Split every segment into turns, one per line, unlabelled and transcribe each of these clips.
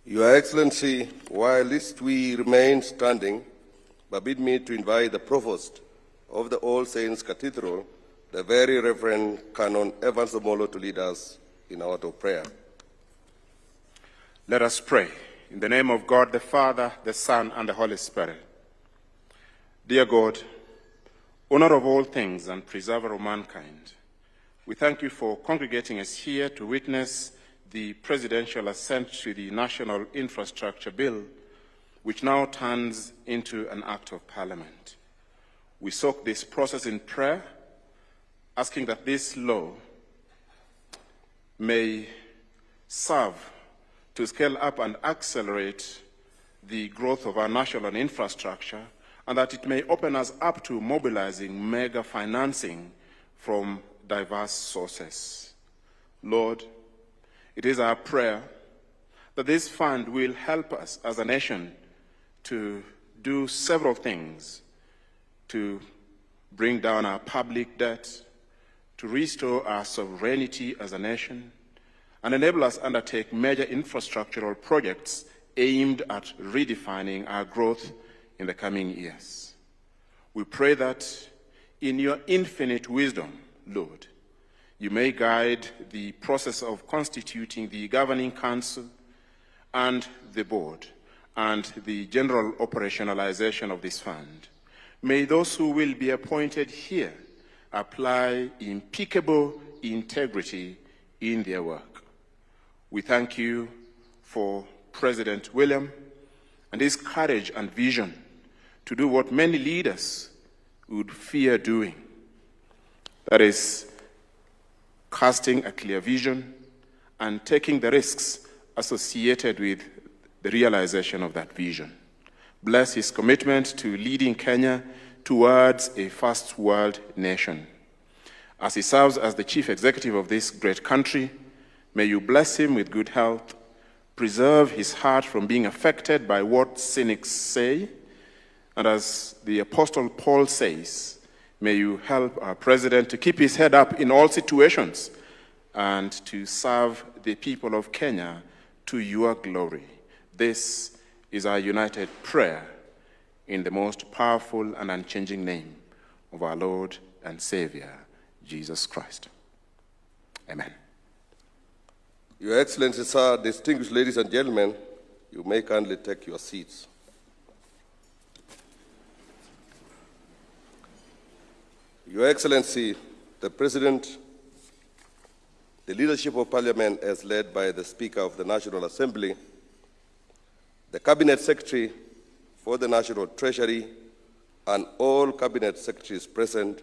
Your Excellency, whilst we remain standing, permit me to invite the Provost of the All Saints Cathedral, the Very Reverend Canon Evans Omolo, to lead us in our of prayer.
Let us pray. In the name of God, the Father, the Son, and the Holy Spirit. Dear God, owner of all things and preserver of mankind, we thank you for congregating us here to witness the presidential assent to the National Infrastructure Bill, which now turns into an act of Parliament. We soak this process in prayer, asking that this law may serve to scale up and accelerate the growth of our national infrastructure, and that it may open us up to mobilizing mega financing from diverse sources. Lord, it is our prayer that this fund will help us as a nation to do several things: to bring down our public debt, to restore our sovereignty as a nation, and enable us to undertake major infrastructural projects aimed at redefining our growth in the coming years. We pray that in your infinite wisdom, Lord, you may guide the process of constituting the Governing Council and the Board and the general operationalization of this fund. May those who will be appointed here apply impeccable integrity in their work. We thank you for President William and his courage and vision to do what many leaders would fear doing. That is, casting a clear vision and taking the risks associated with the realization of that vision. Bless his commitment to leading Kenya towards a first world nation. As he serves as the chief executive of this great country, may you bless him with good health, preserve his heart from being affected by what cynics say, and as the Apostle Paul says, may you help our president to keep his head up in all situations and to serve the people of Kenya to your glory. This is our united prayer in the most powerful and unchanging name of our Lord and Savior, Jesus Christ. Amen.
Your Excellency, sir, distinguished ladies and gentlemen, you may kindly take your seats. Your Excellency, the President, the leadership of Parliament as led by the Speaker of the National Assembly, the Cabinet Secretary for the National Treasury, and all Cabinet Secretaries present,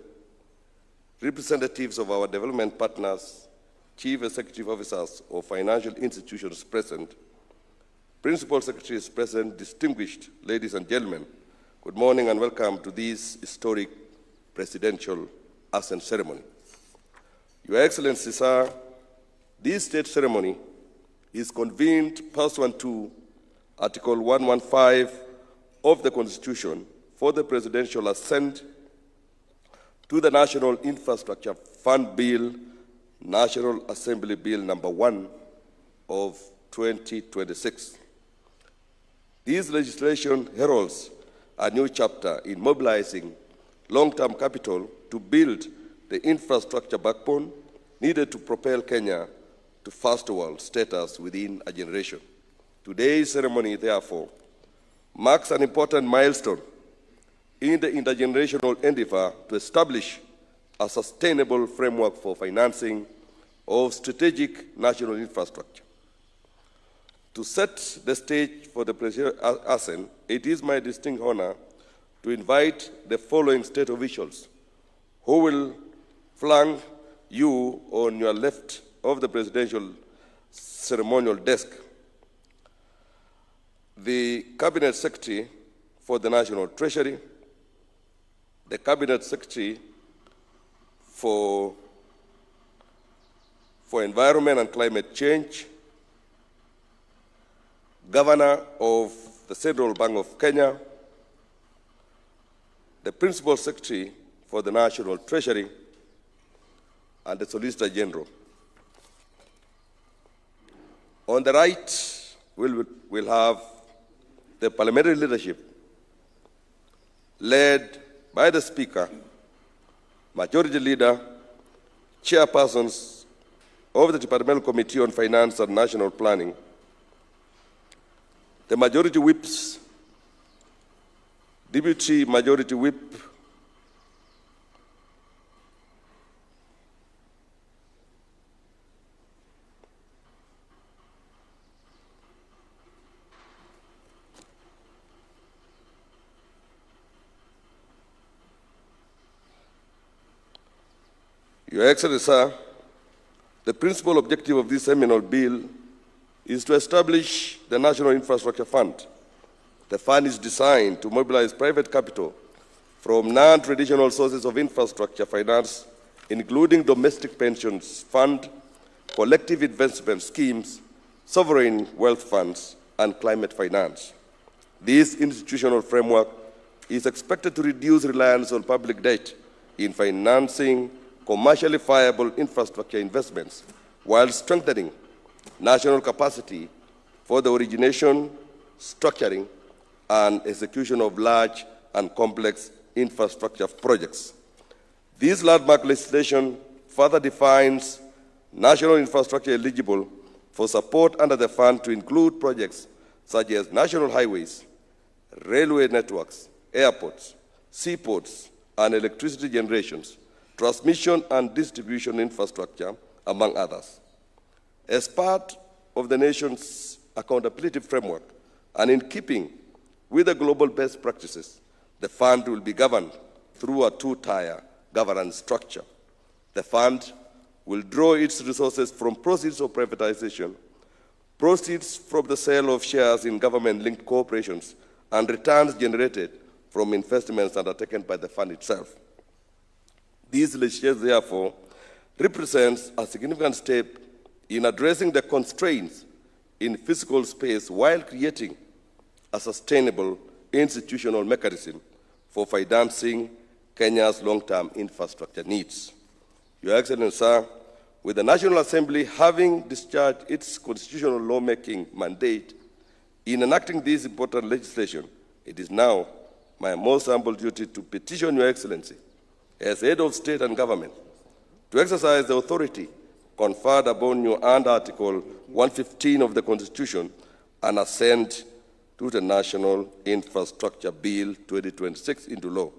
representatives of our development partners, Chief Executive Officers of financial institutions present, Principal Secretaries present, distinguished ladies and gentlemen, good morning and welcome to this historic presidential assent ceremony. Your Excellency, sir, this state ceremony is convened pursuant to Article 115 of the Constitution for the presidential assent to the National Infrastructure Fund Bill, National Assembly Bill number 1 of 2026. This legislation heralds a new chapter in mobilizing long-term capital to build the infrastructure backbone needed to propel Kenya to first world status within a generation. Today's ceremony, therefore, marks an important milestone in the intergenerational endeavor to establish a sustainable framework for financing of strategic national infrastructure. To set the stage for the presidential assent, it is my distinct honor to invite the following state officials who will flank you on your left of the presidential ceremonial desk. The Cabinet Secretary for the National Treasury, the Cabinet Secretary for Environment and Climate Change, Governor of the Central Bank of Kenya, the Principal Secretary for the National Treasury, and the Solicitor General. On the right will have the parliamentary leadership led by the Speaker, Majority Leader, Chairpersons of the Departmental Committee on Finance and National Planning, the Majority Whips, Deputy Majority Whip, Your Excellency, sir, the principal objective of this seminal bill is to establish the National Infrastructure Fund. The fund is designed to mobilize private capital from non-traditional sources of infrastructure finance, including domestic pensions fund, collective investment schemes, sovereign wealth funds, and climate finance. This institutional framework is expected to reduce reliance on public debt in financing commercially viable infrastructure investments while strengthening national capacity for the origination, structuring, and execution of large and complex infrastructure projects. This landmark legislation further defines national infrastructure eligible for support under the fund to include projects such as national highways, railway networks, airports, seaports, and electricity generations, transmission and distribution infrastructure, among others. As part of the nation's accountability framework and in keeping with the global best practices, the fund will be governed through a two-tier governance structure. The fund will draw its resources from proceeds of privatization, proceeds from the sale of shares in government-linked corporations, and returns generated from investments undertaken by the fund itself. This legislation, therefore, represents a significant step in addressing the constraints in physical space while creating a sustainable institutional mechanism for financing Kenya's long-term infrastructure needs. Your Excellency, sir, with the National Assembly having discharged its constitutional lawmaking mandate in enacting this important legislation, it is now my most humble duty to petition Your Excellency, as head of state and government, to exercise the authority conferred upon you under Article 115 of the Constitution and assent to the National Infrastructure Bill 2026 into law.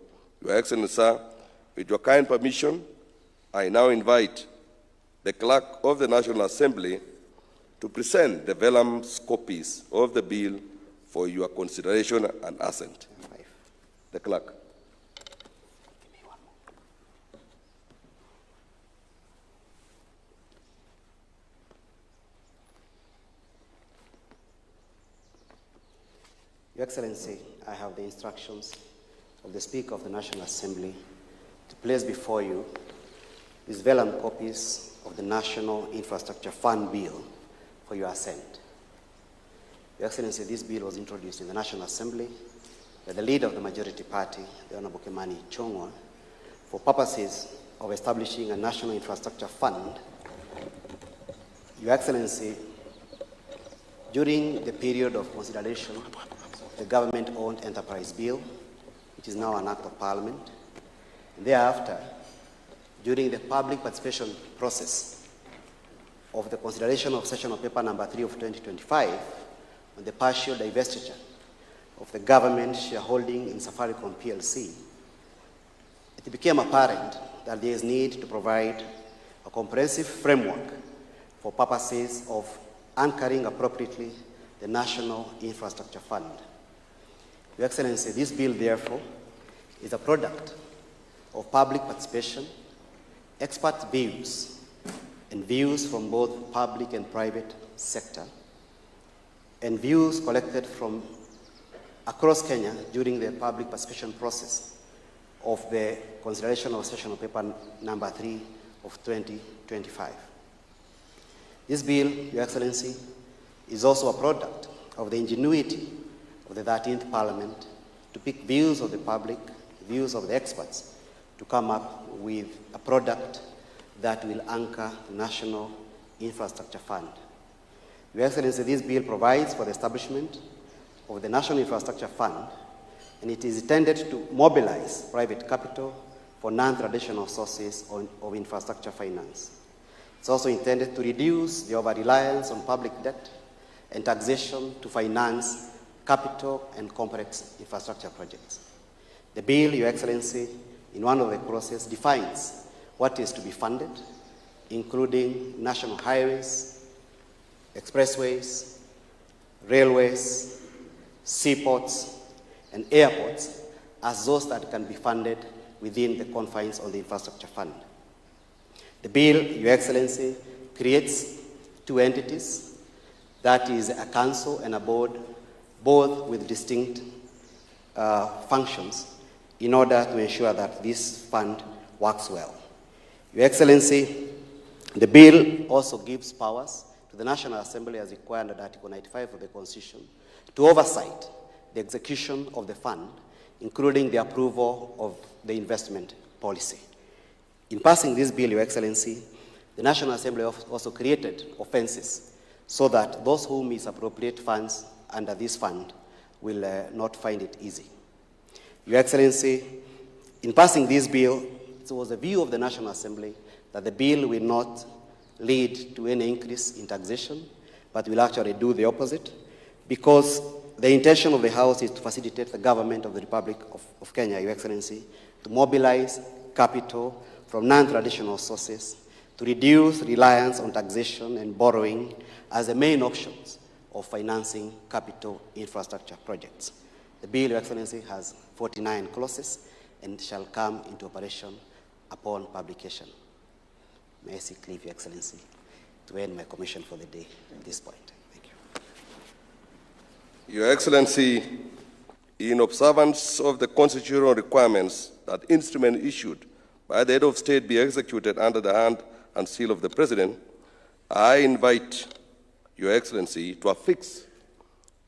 Your Excellency, sir, with your kind permission, I now invite the Clerk of the National Assembly to present the vellum copies of the bill for your consideration and assent. The Clerk.
Your Excellency, I have the instructions of the Speaker of the National Assembly to place before you these vellum copies of the National Infrastructure Fund Bill for your assent. Your Excellency, this bill was introduced in the National Assembly by the leader of the majority party, the Honorable Kimani Ichung'wah, for purposes of establishing a National Infrastructure Fund. Your Excellency, during the period of consideration, the government-owned enterprise bill, which is now an act of parliament. And thereafter, during the public participation process of the consideration of session of paper number 3 of 2025 on the partial divestiture of the government shareholding in Safaricom PLC, it became apparent that there is need to provide a comprehensive framework for purposes of anchoring appropriately the National Infrastructure Fund. Your Excellency, this bill, therefore, is a product of public participation, expert views, and views from both public and private sector, and views collected from across Kenya during the public participation process of the consideration of session of paper number 3 of 2025. This bill, Your Excellency, is also a product of the ingenuity of the 13th Parliament to pick views of the public, views of the experts, to come up with a product that will anchor the National Infrastructure Fund. Your Excellency, this bill provides for the establishment of the National Infrastructure Fund, and it is intended to mobilize private capital for non-traditional sources of infrastructure finance. It's also intended to reduce the over-reliance on public debt and taxation to finance capital and complex infrastructure projects. The bill, Your Excellency, in one of the clauses defines what is to be funded, including national highways, expressways, railways, seaports, and airports as those that can be funded within the confines of the infrastructure fund. The bill, Your Excellency, creates two entities, that is a council and a board, both with distinct functions in order to ensure that this fund works well. Your Excellency, the bill also gives powers to the National Assembly as required under Article 95 of the Constitution to oversight the execution of the fund, including the approval of the investment policy. In passing this bill, Your Excellency, the National Assembly also created offenses so that those who misappropriate funds under this fund will not find it easy. Your Excellency, in passing this bill, it was the view of the National Assembly that the bill will not lead to any increase in taxation, but will actually do the opposite, because the intention of the House is to facilitate the government of the Republic of Kenya, Your Excellency, to mobilize capital from non-traditional sources to reduce reliance on taxation and borrowing as the main options of financing capital infrastructure projects. The bill, Your Excellency, has 49 clauses and shall come into operation upon publication. May I seek leave, Your Excellency, to end my commission for the day at this point. Thank you.
Your Excellency, in observance of the constitutional requirements that instrument issued by the head of state be executed under the hand and seal of the President, I invite Your Excellency to affix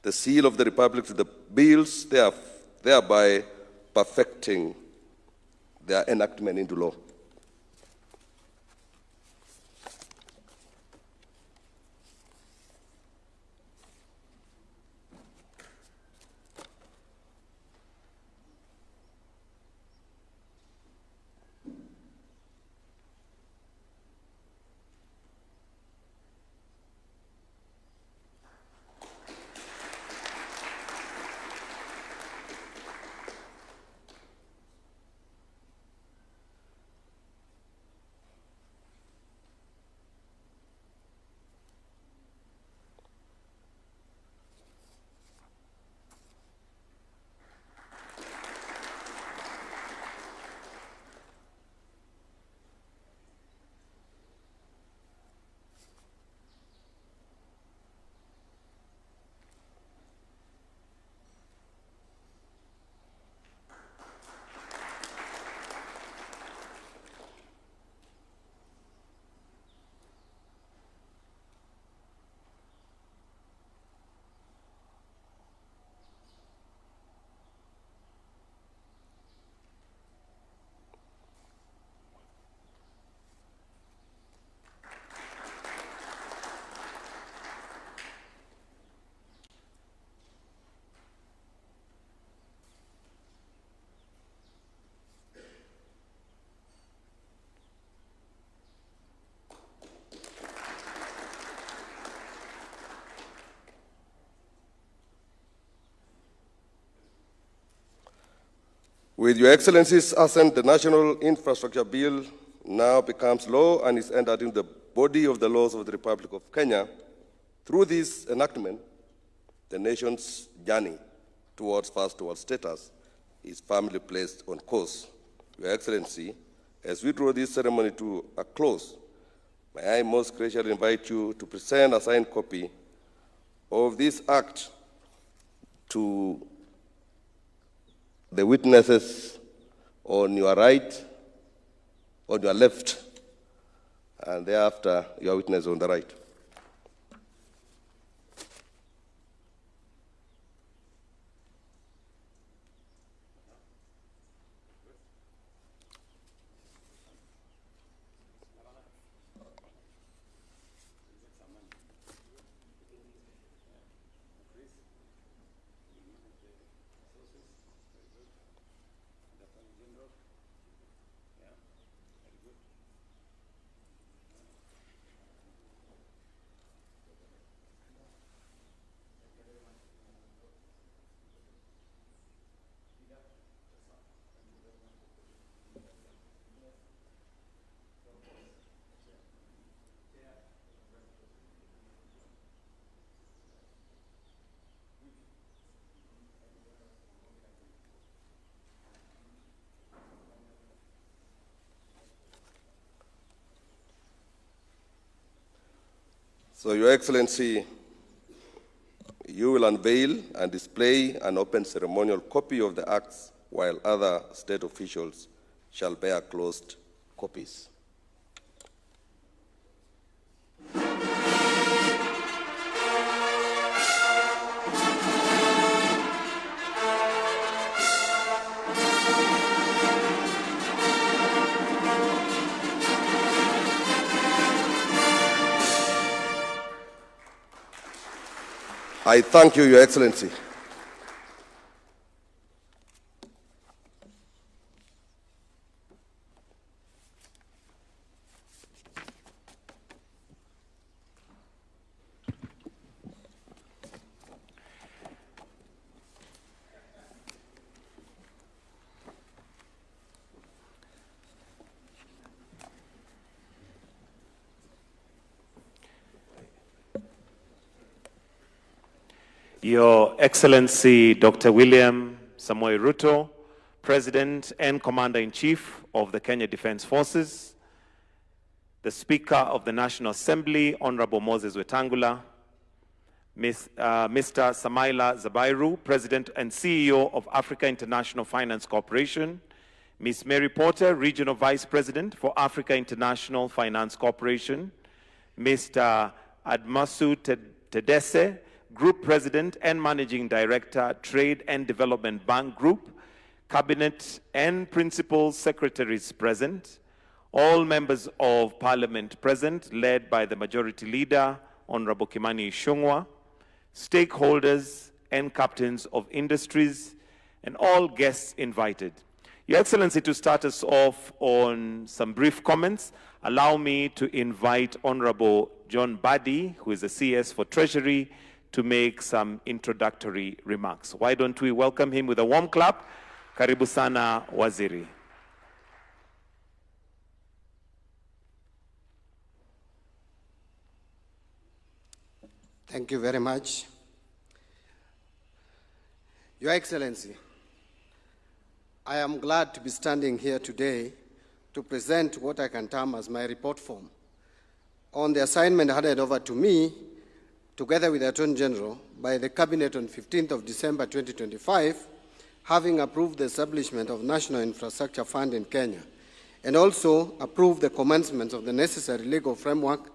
the seal of the Republic to the bills, thereby perfecting their enactment into law. With Your Excellency's assent, the National Infrastructure Bill now becomes law and is entered into the body of the laws of the Republic of Kenya. Through this enactment, the nation's journey towards first world status is firmly placed on course. Your Excellency, as we draw this ceremony to a close, may I most graciously invite you to present a signed copy of this act to the witnesses on your right, on your left, and thereafter your witness on the right. So, Your Excellency, you will unveil and display an open ceremonial copy of the acts, while other state officials shall bear closed copies. I thank you, Your Excellency.
Your Excellency Dr. William Samoei Ruto, President and Commander-in-Chief of the Kenya Defense Forces, the Speaker of the National Assembly, Honorable Moses Wetangula, Mr. Samaila Zabairu, President and CEO of Africa International Finance Corporation, Ms. Mary Porter, Regional Vice President for Africa International Finance Corporation, Mr. Admasu Tedese, Group President and Managing Director, Trade and Development Bank Group, Cabinet and Principal Secretaries present, all members of Parliament present, led by the Majority Leader, Honorable Kimani Ichung'wah, stakeholders and captains of industries, and all guests invited. Your Excellency, to start us off on some brief comments, allow me to invite Honorable John Badi, who is the CS for Treasury, to make some introductory remarks. Why don't we welcome him with a warm clap? Karibu sana, Waziri.
Thank you very much. Your Excellency, I am glad to be standing here today to present what I can term as my report form on the assignment handed over to me together with the Attorney General by the Cabinet on 15th of December 2025, having approved the establishment of National Infrastructure Fund in Kenya, and also approved the commencement of the necessary legal framework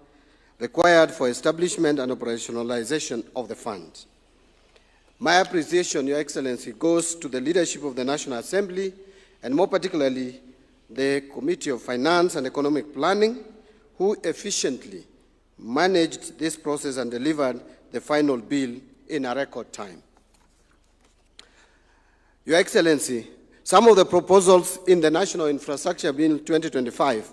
required for establishment and operationalization of the fund. My appreciation, Your Excellency, goes to the leadership of the National Assembly, and more particularly the Committee of Finance and Economic Planning, who efficiently managed this process and delivered the final bill in a record time. Your Excellency, some of the proposals in the National Infrastructure Bill 2025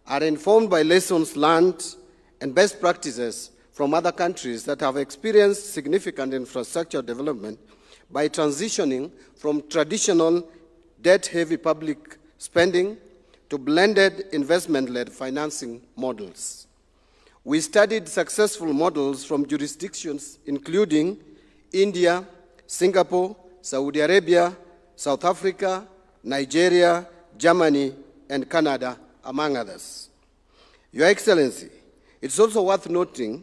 are informed by lessons learned and best practices from other countries that have experienced significant infrastructure development by transitioning from traditional debt-heavy public spending to blended investment-led financing models. We studied successful models from jurisdictions including India, Singapore, Saudi Arabia, South Africa, Nigeria, Germany, and Canada, among others. Your Excellency, it's also worth noting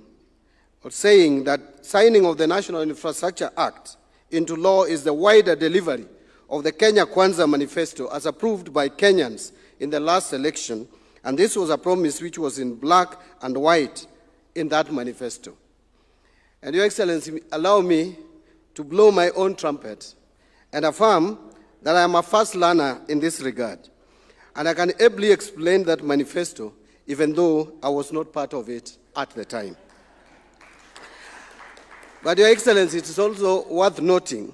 or saying that signing of the National Infrastructure Act into law is the wider delivery of the Kenya Kwanza Manifesto as approved by Kenyans in the last election, and this was a promise which was in black and white in that manifesto. And Your Excellency, allow me to blow my own trumpet and affirm that I am a fast learner in this regard, and I can ably explain that manifesto even though I was not part of it at the time. But Your Excellency, it is also worth noting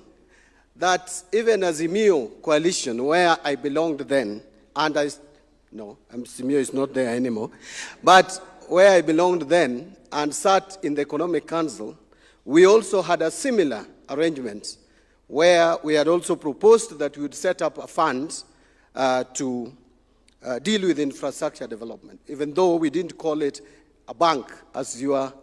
that even as Azimio coalition, where I belonged then, and Azimio is not there anymore, but where I belonged then and sat in the Economic Council, we also had a similar arrangement where we had also proposed that we would set up a fund to deal with infrastructure development, even though we didn't call it a bank as your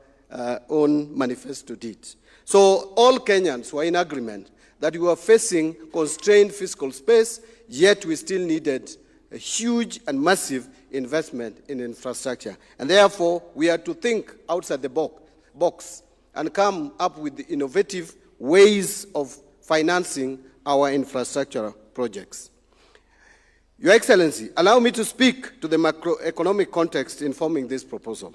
own manifesto did. So all Kenyans were in agreement that we were facing constrained fiscal space, yet we still needed a huge and massive investment in infrastructure. And therefore, we had to think outside the box box and come up with innovative ways of financing our infrastructure projects. Your Excellency, allow me to speak to the macroeconomic context informing this proposal.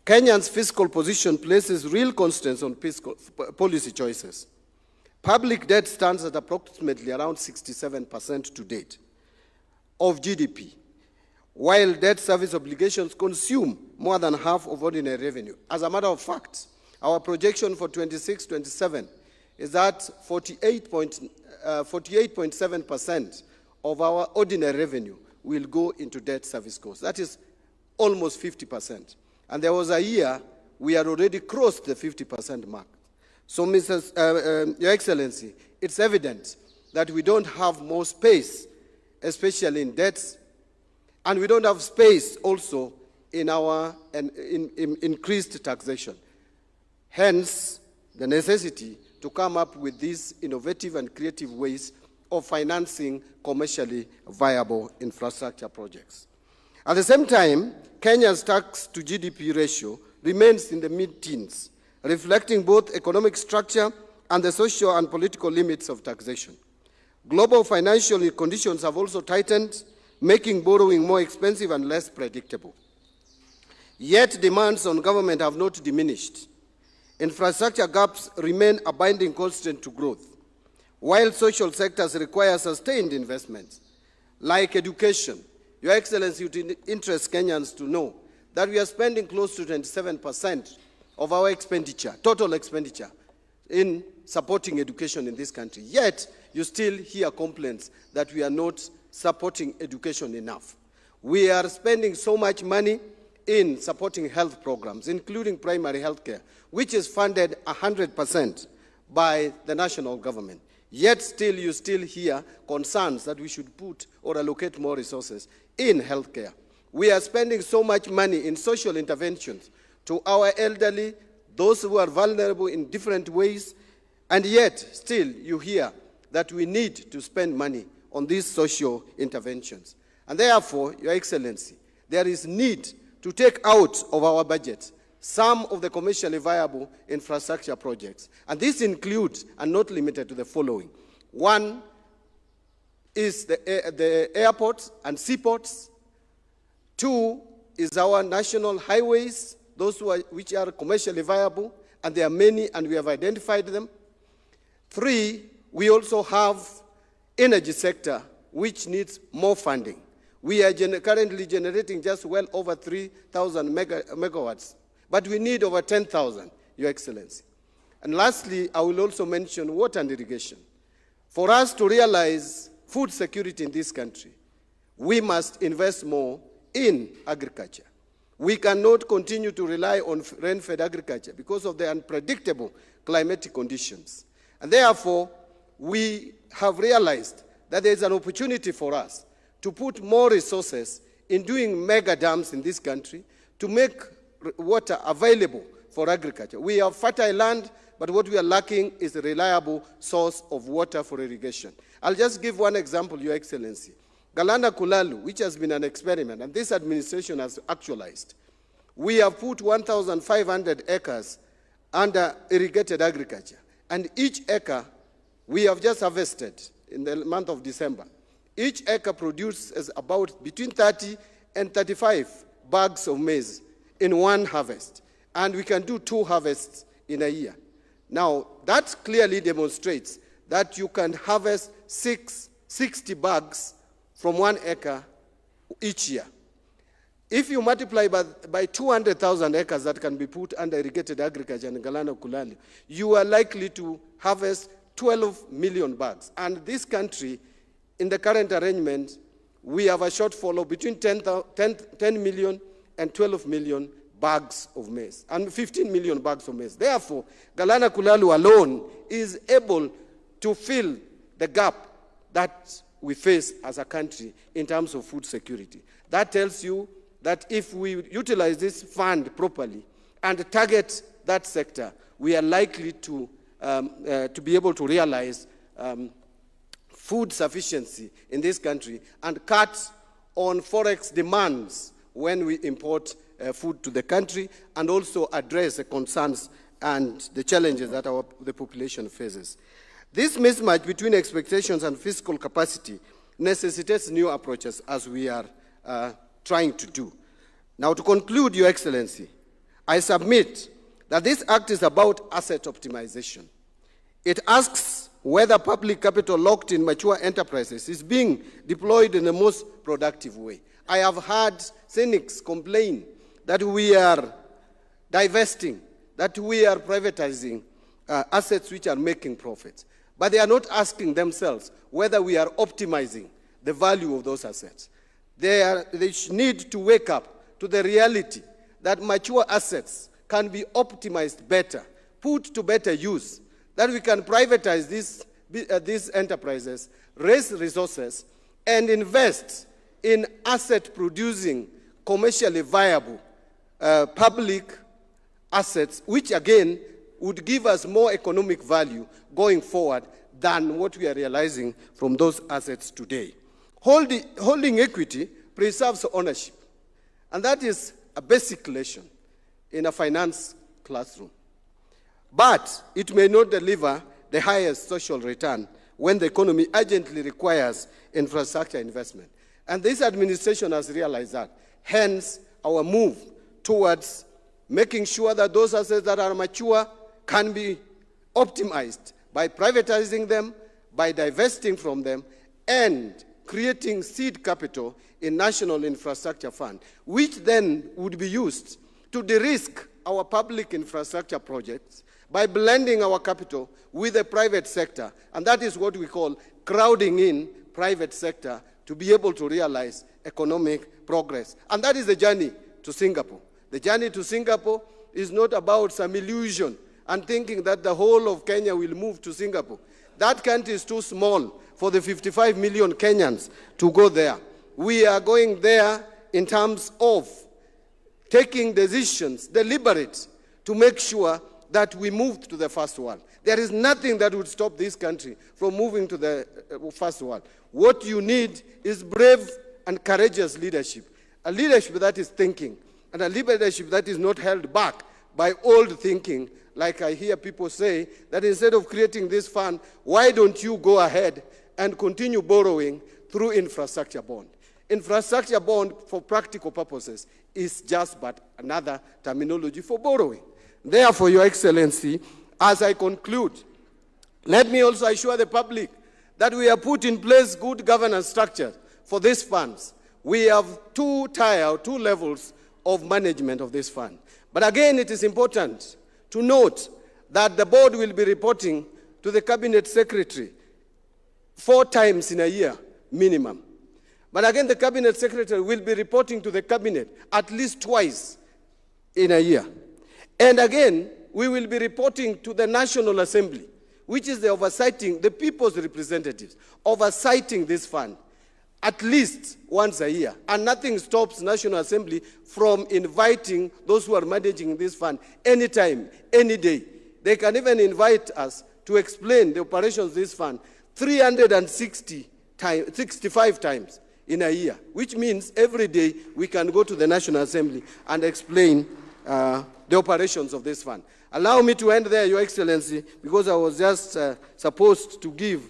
Kenya's fiscal position places real constraints on policy choices. Public debt stands at approximately around 67% to date of GDP, while debt service obligations consume more than half of ordinary revenue. As a matter of fact, our projection for 26-27 is that 48.7% of our ordinary revenue will go into debt service costs. That is almost 50%. And there was a year we had already crossed the 50% mark. So, Your Excellency, it's evident that we don't have more space, especially in debts, and we don't have space also in our increased taxation. Hence, the necessity to come up with these innovative and creative ways of financing commercially viable infrastructure projects. At the same time, Kenya's tax to GDP ratio remains in the mid-teens, reflecting both economic structure and the social and political limits of taxation. Global financial conditions have also tightened, making borrowing more expensive and less predictable. Yet demands on government have not diminished. Infrastructure gaps remain a binding constraint to growth, while social sectors require sustained investments, like education. Your Excellency, it would interest Kenyans to know that we are spending close to 27% of our expenditure, total expenditure, in supporting education in this country. Yet, you still hear complaints that we are not supporting education enough. We are spending so much money in supporting health programs, including primary health care, which is funded 100% by the national government. Yet still, you still hear concerns that we should put or allocate more resources in healthcare. We are spending so much money in social interventions to our elderly, those who are vulnerable in different ways, and yet still you hear that we need to spend money on these social interventions. And therefore, Your Excellency, there is need to take out of our budget some of the commercially viable infrastructure projects. And this includes, and not limited to, the following. One is the airports and seaports. Two is our national highways, those which are commercially viable, and there are many, and we have identified them. Three, we also have energy sector, which needs more funding. We are currently generating just well over 3,000 megawatts, but we need over 10,000, Your Excellency. And lastly, I will also mention water and irrigation. For us to realize food security in this country, we must invest more in agriculture. We cannot continue to rely on rain-fed agriculture because of the unpredictable climatic conditions. And therefore, we have realized that there is an opportunity for us to put more resources in doing mega dams in this country to make water available for agriculture. We have fertile land, but what we are lacking is a reliable source of water for irrigation. I'll just give one example, Your Excellency. Galana Kulalu, which has been an experiment, and this administration has actualized. We have put 1,500 acres under irrigated agriculture, and each acre we have just harvested in the month of December. Each acre produces about between 30 and 35 bags of maize in one harvest, and we can do 2 harvests in a year. Now, that clearly demonstrates that you can harvest 60 bags from 1 acre each year. If you multiply by 200,000 acres that can be put under irrigated agriculture in Galana Kulali, you are likely to harvest 12 million bags. And this country, in the current arrangement, we have a shortfall of between 10 million and 12 million bags of maize, and 15 million bags of maize. Therefore, Galana Kulalu alone is able to fill the gap that we face as a country in terms of food security. That tells you that if we utilize this fund properly and target that sector, we are likely to be able to realize food sufficiency in this country and cut on forex demands when we import food to the country and also address the concerns and the challenges that the population faces. This mismatch between expectations and fiscal capacity necessitates new approaches, as we are trying to do. Now, to conclude, Your Excellency, I submit that this act is about asset optimization. It asks whether public capital locked in mature enterprises is being deployed in the most productive way. I have heard cynics complain that we are divesting, that we are privatizing assets which are making profits. But they are not asking themselves whether we are optimizing the value of those assets. They need to wake up to the reality that mature assets can be optimized better, put to better use, that we can privatize these enterprises, raise resources, and invest in asset-producing, commercially viable public assets, which again would give us more economic value going forward than what we are realizing from those assets today. Holding equity preserves ownership, and that is a basic lesson in a finance classroom. But it may not deliver the highest social return when the economy urgently requires infrastructure investment. And this administration has realized that. Hence, our move towards making sure that those assets that are mature can be optimized by privatizing them, by divesting from them, and creating seed capital in National Infrastructure Fund, which then would be used to de-risk our public infrastructure projects by blending our capital with the private sector. And that is what we call crowding in private sector to be able to realize economic progress. And that is the journey to Singapore. The journey to Singapore is not about some illusion and thinking that the whole of Kenya will move to Singapore. That country is too small for the 55 million Kenyans to go there. We are going there in terms of taking decisions, deliberate, to make sure that we move to the first world. There is nothing that would stop this country from moving to the first world. What you need is brave and courageous leadership, a leadership that is thinking, and a leadership that is not held back by old thinking, like I hear people say, that instead of creating this fund, why don't you go ahead and continue borrowing through infrastructure bond? Infrastructure bond, for practical purposes, is just but another terminology for borrowing. Therefore, Your Excellency, as I conclude, let me also assure the public that we have put in place good governance structure for these funds. We have two levels of management of this fund. But again, it is important to note that the board will be reporting to the cabinet secretary 4 times in a year, minimum. But again, the cabinet secretary will be reporting to the cabinet at least twice in a year. And again, we will be reporting to the National Assembly, which is the people's representatives, oversighting this fund at least once a year. And nothing stops National Assembly from inviting those who are managing this fund anytime, any day. They can even invite us to explain the operations of this fund 365 times in a year, which means every day we can go to the National Assembly and explain the operations of this fund. Allow me to end there, Your Excellency, because I was just supposed to give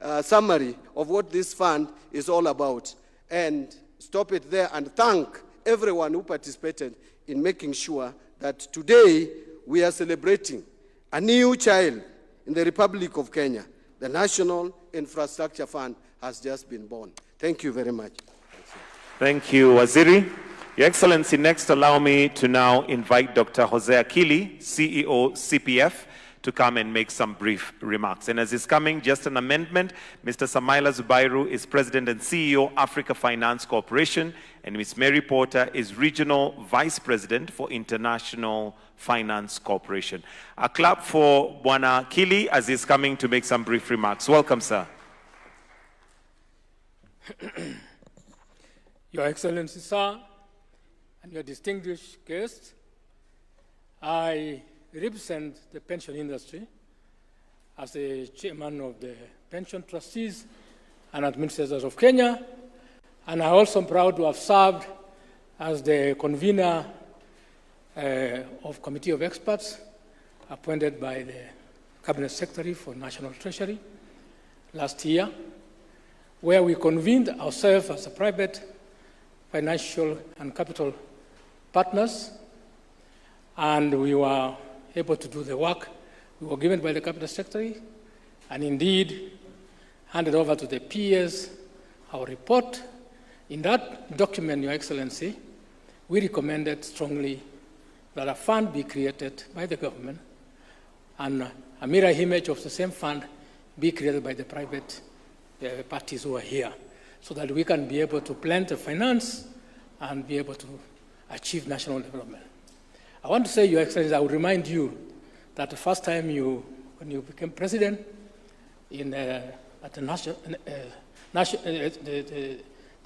a summary of what this fund is all about, and stop it there and thank everyone who participated in making sure that today we are celebrating a new child in the Republic of Kenya. The National Infrastructure Fund has just been born. Thank you very much.
Thank you, Waziri. Your Excellency, next allow me to now invite Dr. Jose Akili, CEO, CPF, to come and make some brief remarks. And as he's coming, just an amendment, Mr. Samaila Zubairu is President and CEO, Africa Finance Corporation, and Ms. Mary Porter is Regional Vice President for International Finance Corporation. A clap for Bwana Akili as he's coming to make some brief remarks. Welcome, sir.
Your Excellency, sir, and your distinguished guests, I represent the pension industry as the chairman of the pension trustees and administrators of Kenya, and I'm also proud to have served as the convener of Committee of Experts appointed by the Cabinet Secretary for National Treasury last year, where we convened ourselves as a private financial and capital partners, and we were able to do the work we were given by the Cabinet Secretary, and indeed handed over to the peers our report. In that document, Your Excellency, we recommended strongly that a fund be created by the government and a mirror image of the same fund be created by the private parties who are here, so that we can be able to plan the finance and be able to achieve national development. I want to say, Your Excellency, I will remind you that the first time when you became president at the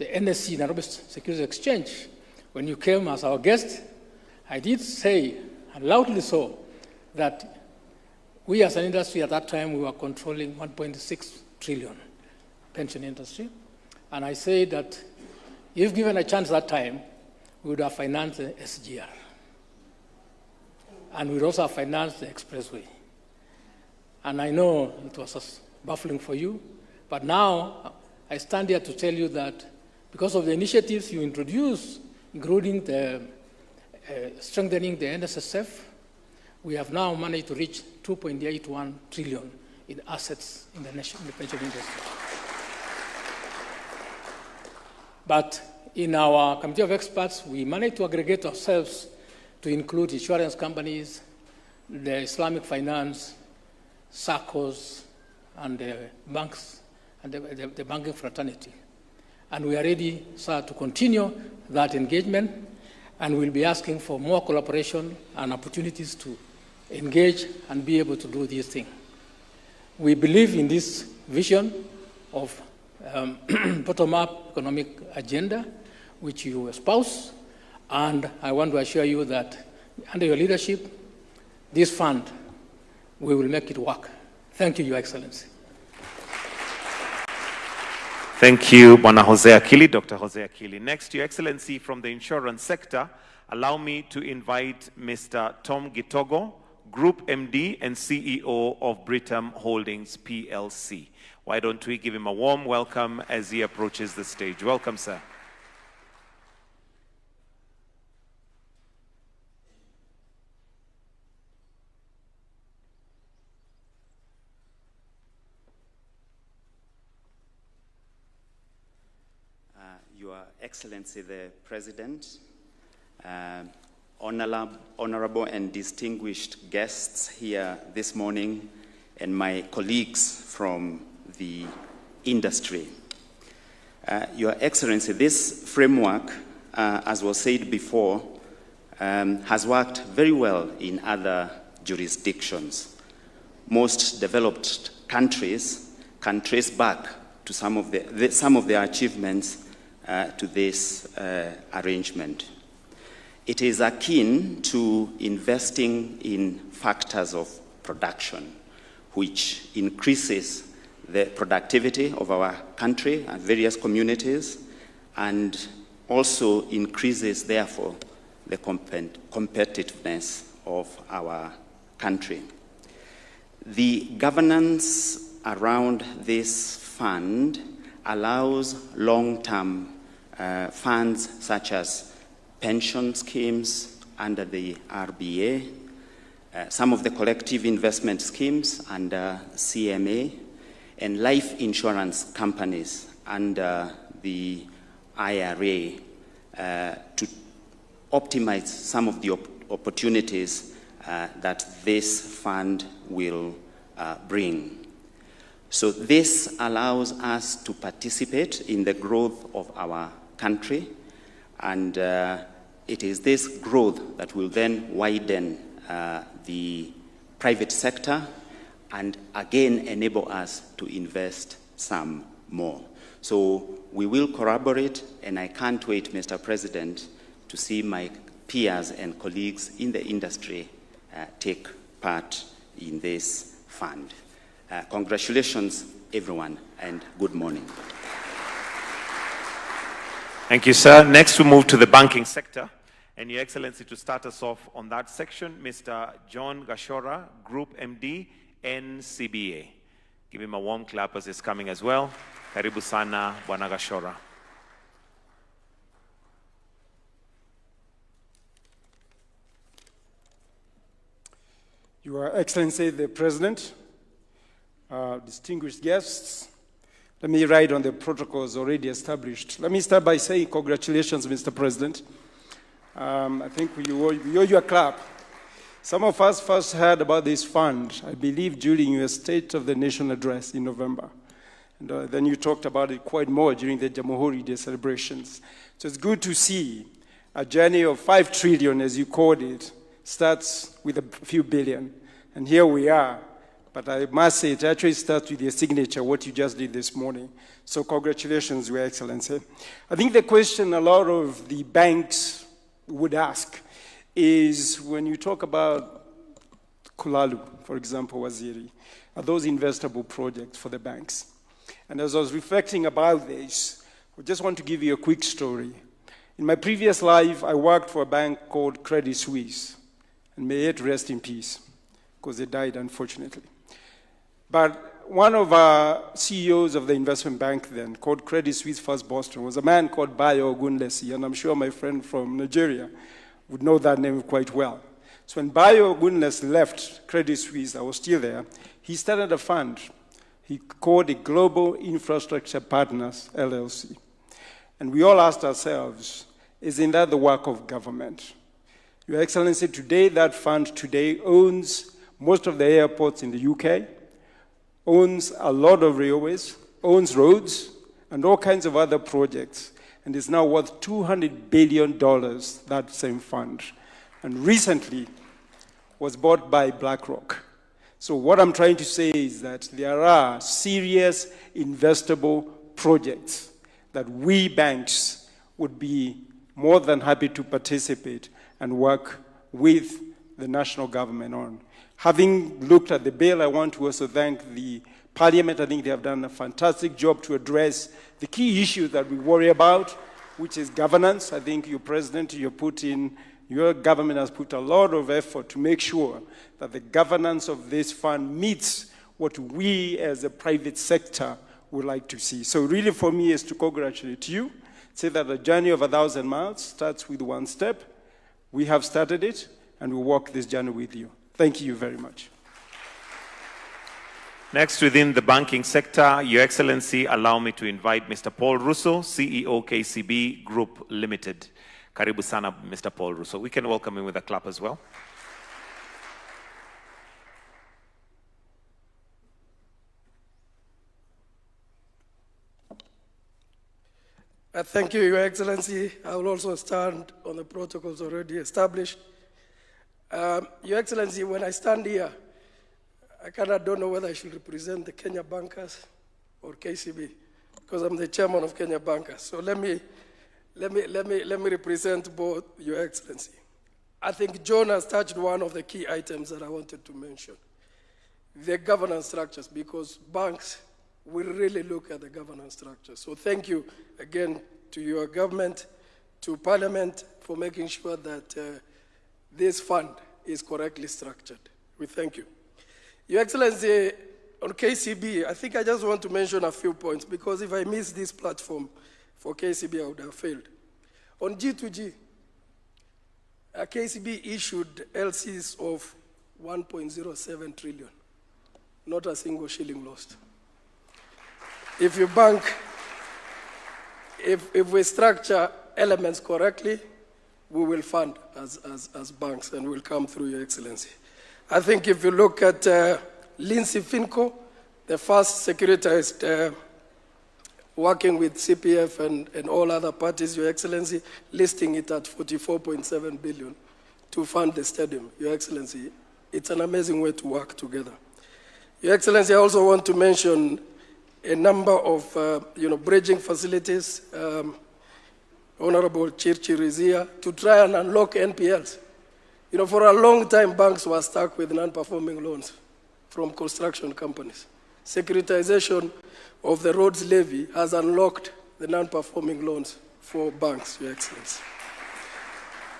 NSC, Nairobi Securities Exchange, when you came as our guest, I did say, and loudly so, that we as an industry at that time, we were controlling 1.6 trillion pension industry. And I said that if given a chance that time, we would have financed the SGR. And we would also have financed the expressway. And I know it was baffling for you, but now I stand here to tell you that because of the initiatives you introduced, including the strengthening the NSSF, we have now managed to reach 2.81 trillion in assets in the pension industry. But in our Committee of Experts, we managed to aggregate ourselves to include insurance companies, the Islamic finance, SACCOs, and the banks, and the banking fraternity. And we are ready, sir, to continue that engagement, and we'll be asking for more collaboration and opportunities to engage and be able to do these things. We believe in this vision of bottom-up economic agenda, which you espouse, and I want to assure you that under your leadership, this fund, we will make it work. Thank you, Your Excellency.
Thank you, Bwana Jose Akili, Dr. Jose Akili. Next, Your Excellency, from the insurance sector, allow me to invite Mr. Tom Gitogo, Group MD and CEO of Britam Holdings PLC. Why don't we give him a warm welcome as he approaches the stage. Welcome, sir.
Your Excellency the President, honorable and distinguished guests here this morning, and my colleagues from the industry. Your Excellency, this framework, as was said before, has worked very well in other jurisdictions. Most developed countries can trace back to some of their achievements to this arrangement. It is akin to investing in factors of production, which increases the productivity of our country and various communities, and also increases, therefore, the competitiveness of our country. The governance around this fund allows long-term funds such as pension schemes under the RBA, some of the collective investment schemes under CMA, and life insurance companies under the IRA to optimize some of the opportunities that this fund will bring. So this allows us to participate in the growth of our country, and it is this growth that will then widen the private sector and again enable us to invest some more. So we will collaborate, and I can't wait, Mr. President, to see my peers and colleagues in the industry take part in this fund. Congratulations, everyone, and good morning.
Thank you, sir. Next, we move to the banking sector. And Your Excellency, to start us off on that section, Mr. John Gashora, Group MD, NCBA. Give him a warm clap as he's coming as well. Karibu sana, Bwana Gashora.
Your Excellency, the President, distinguished guests, let me ride on the protocols already established. Let me start by saying congratulations, Mr. President. I think we owe you a clap. Some of us first heard about this fund, I believe, during your State of the Nation address in November. And then you talked about it quite more during the Jamhuri Day celebrations. So it's good to see a journey of 5 trillion, as you called it, starts with a few billion. And here we are. But I must say, it actually starts with your signature, what you just did this morning. So congratulations, Your Excellency. I think the question a lot of the banks would ask is, when you talk about Kulalu, for example, Waziri, are those investable projects for the banks? And as I was reflecting about this, I just want to give you a quick story. In my previous life, I worked for a bank called Credit Suisse, and may it rest in peace, because they died, unfortunately. But one of our CEOs of the investment bank then, called Credit Suisse First Boston, was a man called Bayo Ogunlesi, and I'm sure my friend from Nigeria would know that name quite well. So when Bayo Ogunlesi left Credit Suisse, I was still there, he started a fund he called the Global Infrastructure Partners, LLC. And we all asked ourselves, isn't that the work of government? Your Excellency, today that fund owns most of the airports in the UK, owns a lot of railways, owns roads, and all kinds of other projects, and is now worth $200 billion, that same fund. And recently was bought by BlackRock. So what I'm trying to say is that there are serious investable projects that we banks would be more than happy to participate and work with the national government on. Having looked at the bill, I want to also thank the Parliament. I think they have done a fantastic job to address the key issues that we worry about, which is governance. I think your President, your government has put a lot of effort to make sure that the governance of this fund meets what we as a private sector would like to see. So really for me is to congratulate you, say that the journey of 1,000 miles starts with one step. We have started it, and we'll walk this journey with you. Thank you very much.
Next, within the banking sector, Your Excellency, allow me to invite Mr. Paul Ruto, CEO KCB Group Limited. Karibu sana, Mr. Paul Ruto. We can welcome him with a clap as well.
Thank you, Your Excellency. I will also stand on the protocols already established. Your Excellency, when I stand here, I kind of don't know whether I should represent the Kenya bankers or KCB, because I'm the chairman of Kenya bankers. So let me represent both, Your Excellency. I think John has touched one of the key items that I wanted to mention, the governance structures, because banks will really look at the governance structure. So thank you again to your government, to Parliament, for making sure that this fund is correctly structured. We thank you. Your Excellency, on KCB, I think I just want to mention a few points, because if I miss this platform for KCB, I would have failed. On G2G, KCB issued LCs of 1.07 trillion, not a single shilling lost. If you bank, if we structure elements correctly, we will fund as banks, and will come through, Your Excellency. I think if you look at Lindsay Finco, the first securitized, working with CPF and all other parties, Your Excellency, listing it at 44.7 billion to fund the stadium, Your Excellency. It's an amazing way to work together. Your Excellency, I also want to mention a number of bridging facilities. Honorable Chirchir is here to try and unlock NPLs. For a long time, banks were stuck with non-performing loans from construction companies. Securitization of the roads levy has unlocked the non-performing loans for banks, Your Excellency.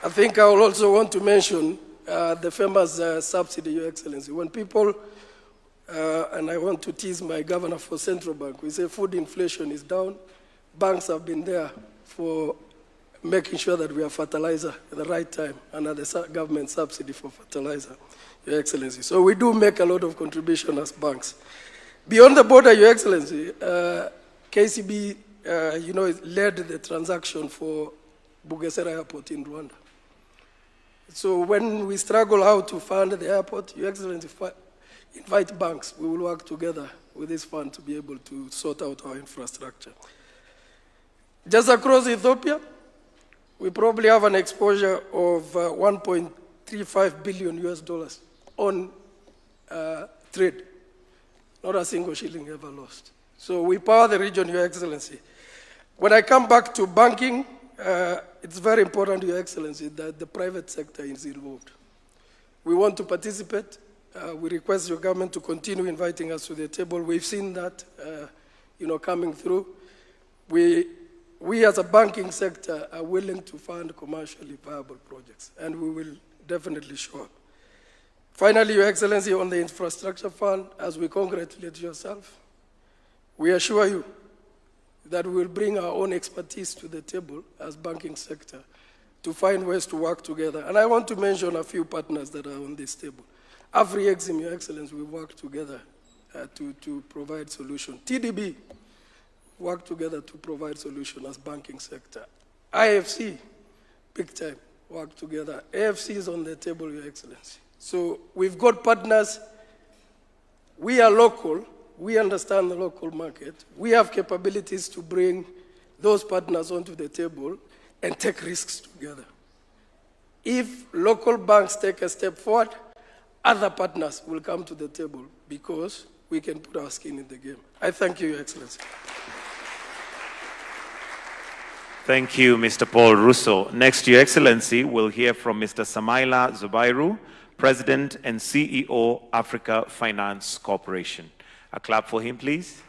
I think I will also want to mention the famous subsidy, Your Excellency. When people, and I want to tease my governor for Central Bank, we say food inflation is down. Banks have been there for making sure that we have fertilizer at the right time under the government subsidy for fertilizer, Your Excellency. So we do make a lot of contribution as banks. Beyond the border, Your Excellency, KCB, led the transaction for Bugesera Airport in Rwanda. So when we struggle how to fund the airport, Your Excellency, invite banks. We will work together with this fund to be able to sort out our infrastructure. Just across Ethiopia, we probably have an exposure of $1.35 billion US on trade. Not a single shilling ever lost. So we power the region, Your Excellency. When I come back to banking, it's very important, Your Excellency, that the private sector is involved. We want to participate. We request your government to continue inviting us to the table. We've seen that, coming through. We as a banking sector are willing to fund commercially viable projects, and we will definitely show up. Finally, Your Excellency, on the infrastructure fund, as we congratulate yourself, we assure you that we will bring our own expertise to the table as banking sector to find ways to work together. And I want to mention a few partners that are on this table. AfriExim, Your Excellency, we work together to provide solutions. TDB, work together to provide solutions as banking sector. IFC, big time, work together. AFC is on the table, Your Excellency. So we've got partners. We are local. We understand the local market. We have capabilities to bring those partners onto the table and take risks together. If local banks take a step forward, other partners will come to the table because we can put our skin in the game. I thank you, Your Excellency.
Thank you, Mr. Paul Ruto. Next, Your Excellency, we'll hear from Mr. Samaila Zubairu, President and CEO, Africa Finance Corporation. A clap for him, please.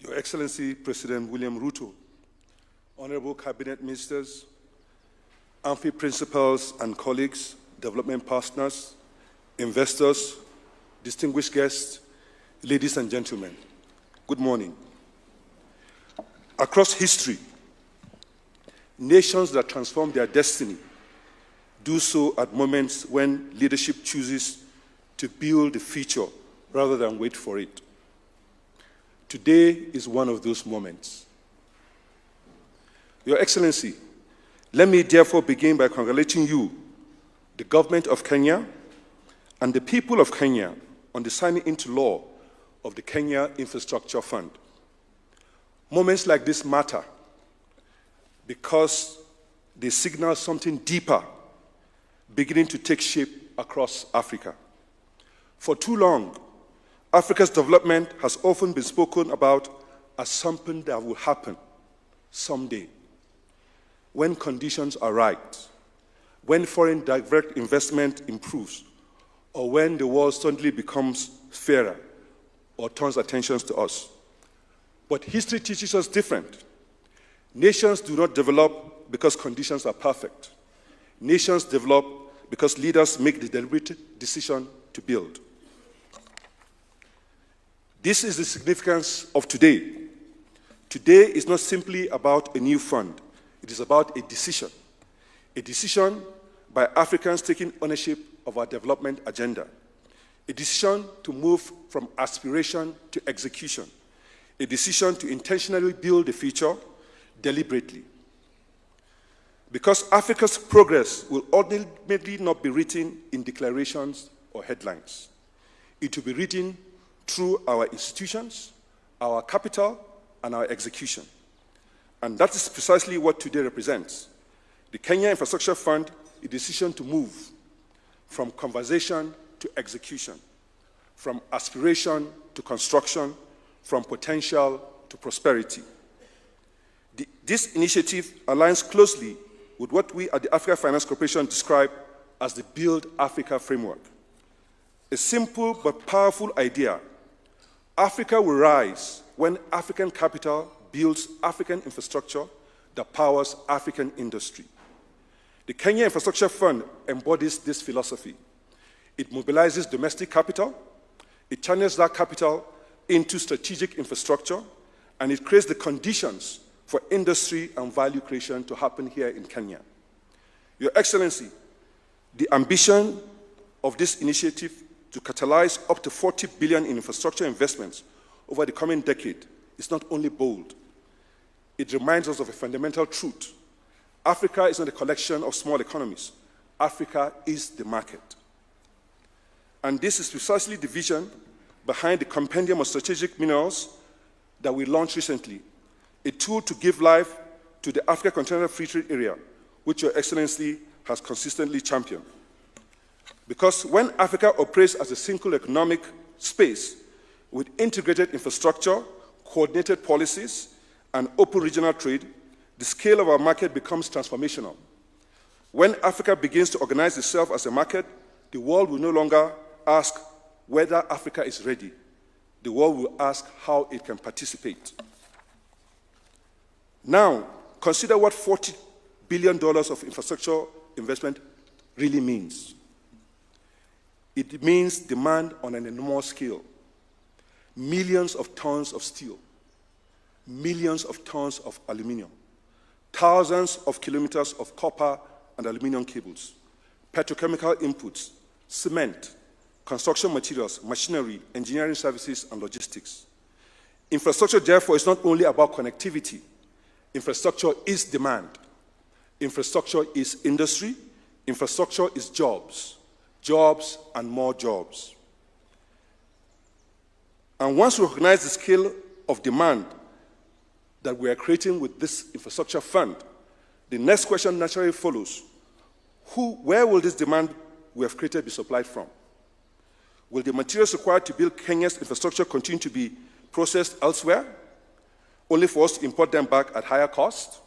Your Excellency, President William Ruto, Honorable Cabinet Ministers, AMFI principals and colleagues, development partners, investors, distinguished guests, ladies and gentlemen, good morning. Across history, nations that transform their destiny do so at moments when leadership chooses to build the future rather than wait for it. Today is one of those moments. Your Excellency, let me therefore begin by congratulating you, the government of Kenya, and the people of Kenya on the signing into law of the Kenya Infrastructure Fund. Moments like this matter because they signal something deeper beginning to take shape across Africa. For too long, Africa's development has often been spoken about as something that will happen someday, when conditions are right, when foreign direct investment improves, or when the world suddenly becomes fairer or turns attention to us. But history teaches us different. Nations do not develop because conditions are perfect. Nations develop because leaders make the deliberate decision to build. This is the significance of today. Today is not simply about a new fund. It is about a decision by Africans taking ownership of our development agenda, a decision to move from aspiration to execution, a decision to intentionally build the future deliberately. Because Africa's progress will ultimately not be written in declarations or headlines. It will be written through our institutions, our capital, and our execution. And that is precisely what today represents. The Kenya Infrastructure Fund, a decision to move from conversation to execution, from aspiration to construction, from potential to prosperity. This initiative aligns closely with what we at the Africa Finance Corporation describe as the Build Africa framework. A simple but powerful idea. Africa will rise when African capital builds African infrastructure that powers African industry. The Kenya Infrastructure Fund embodies this philosophy. It mobilizes domestic capital, it channels that capital into strategic infrastructure, and it creates the conditions for industry and value creation to happen here in Kenya. Your Excellency, the ambition of this initiative to catalyze up to 40 billion in infrastructure investments over the coming decade is not only bold, it reminds us of a fundamental truth. Africa is not a collection of small economies. Africa is the market. And this is precisely the vision behind the Compendium of Strategic Minerals that we launched recently, a tool to give life to the Africa Continental Free Trade Area, which Your Excellency has consistently championed. Because when Africa operates as a single economic space with integrated infrastructure, coordinated policies, and open regional trade, the scale of our market becomes transformational. When Africa begins to organize itself as a market, the world will no longer ask whether Africa is ready. The world will ask how it can participate. Now, consider what $40 billion of infrastructure investment really means. It means demand on an enormous scale. Millions of tons of steel, millions of tons of aluminum, thousands of kilometers of copper and aluminum cables, petrochemical inputs, cement, construction materials, machinery, engineering services, and logistics. Infrastructure, therefore, is not only about connectivity. Infrastructure is demand. Infrastructure is industry. Infrastructure is jobs. Jobs and more jobs. And once we recognize the scale of demand that we are creating with this infrastructure fund, the next question naturally follows. Where will this demand we have created be supplied from? Will the materials required to build Kenya's infrastructure continue to be processed elsewhere, only for us to import them back at higher cost?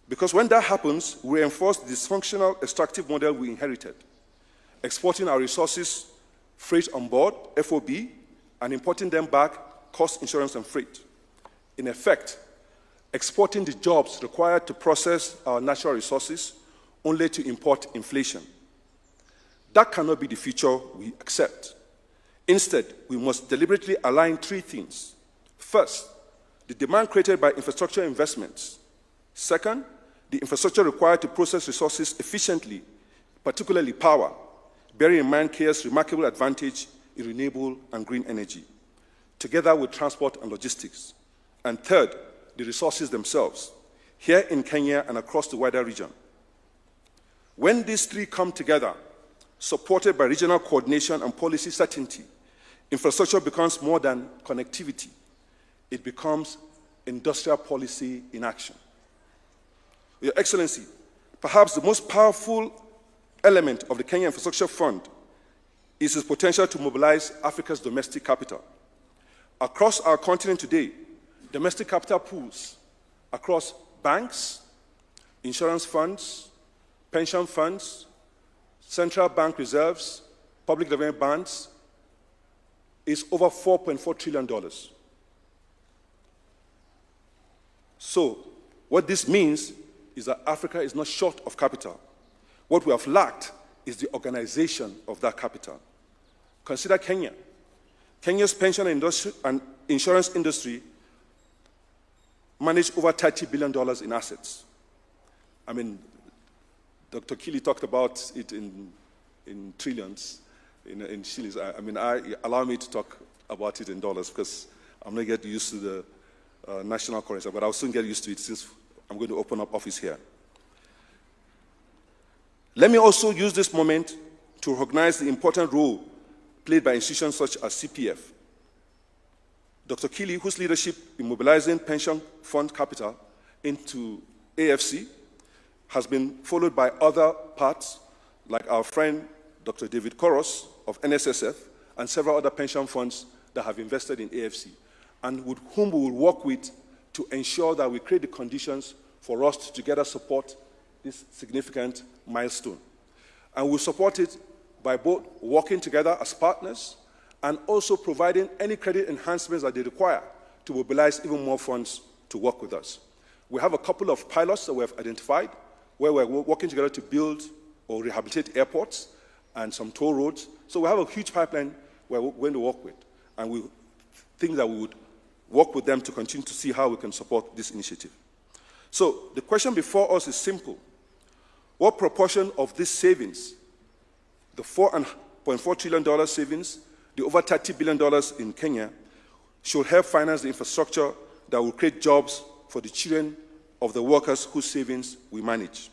Because when that happens, we reinforce the dysfunctional extractive model we inherited, exporting our resources, freight on board, FOB, and importing them back, cost, insurance, and freight. In effect, exporting the jobs required to process our natural resources only to import inflation. That cannot be the future we accept. Instead, we must deliberately align three things. First, the demand created by infrastructure investments. Second, the infrastructure required to process resources efficiently, particularly power, bearing in mind Kenya's remarkable advantage in renewable and green energy, together with transport and logistics. And third, the resources themselves, here in Kenya and across the wider region. When these three come together, supported by regional coordination and policy certainty, infrastructure becomes more than connectivity. It becomes industrial policy in action. Your Excellency, perhaps the most powerful element of the Kenya Infrastructure Fund is its potential to mobilize Africa's domestic capital. Across our continent today, domestic capital pools across banks, insurance funds, pension funds, central bank reserves, public development bonds, is over $4.4 trillion. So, what this means is that Africa is not short of capital. What we have lacked is the organization of that capital. Consider Kenya. Kenya's pension industry and insurance industry manage over $30 billion in assets. I mean, Dr. Kili talked about it in trillions, in shillings. Allow me to talk about it in dollars because I'm not getting used to the national currency, but I'll soon get used to it since I'm going to open up office here. Let me also use this moment to recognize the important role played by institutions such as CPF. Dr. Kili, whose leadership in mobilizing pension fund capital into AFC has been followed by other parts, like our friend Dr. David Koros of NSSF and several other pension funds that have invested in AFC, and with whom we will work with to ensure that we create the conditions for us to together support this significant milestone. And we'll support it by both working together as partners and also providing any credit enhancements that they require to mobilize even more funds to work with us. We have a couple of pilots that we have identified where we're working together to build or rehabilitate airports and some toll roads. So we have a huge pipeline we're going to work with, and we think that we would work with them to continue to see how we can support this initiative. So the question before us is simple. What proportion of these savings, the $4.4 trillion savings, the over $30 billion in Kenya, should help finance the infrastructure that will create jobs for the children of the workers whose savings we manage?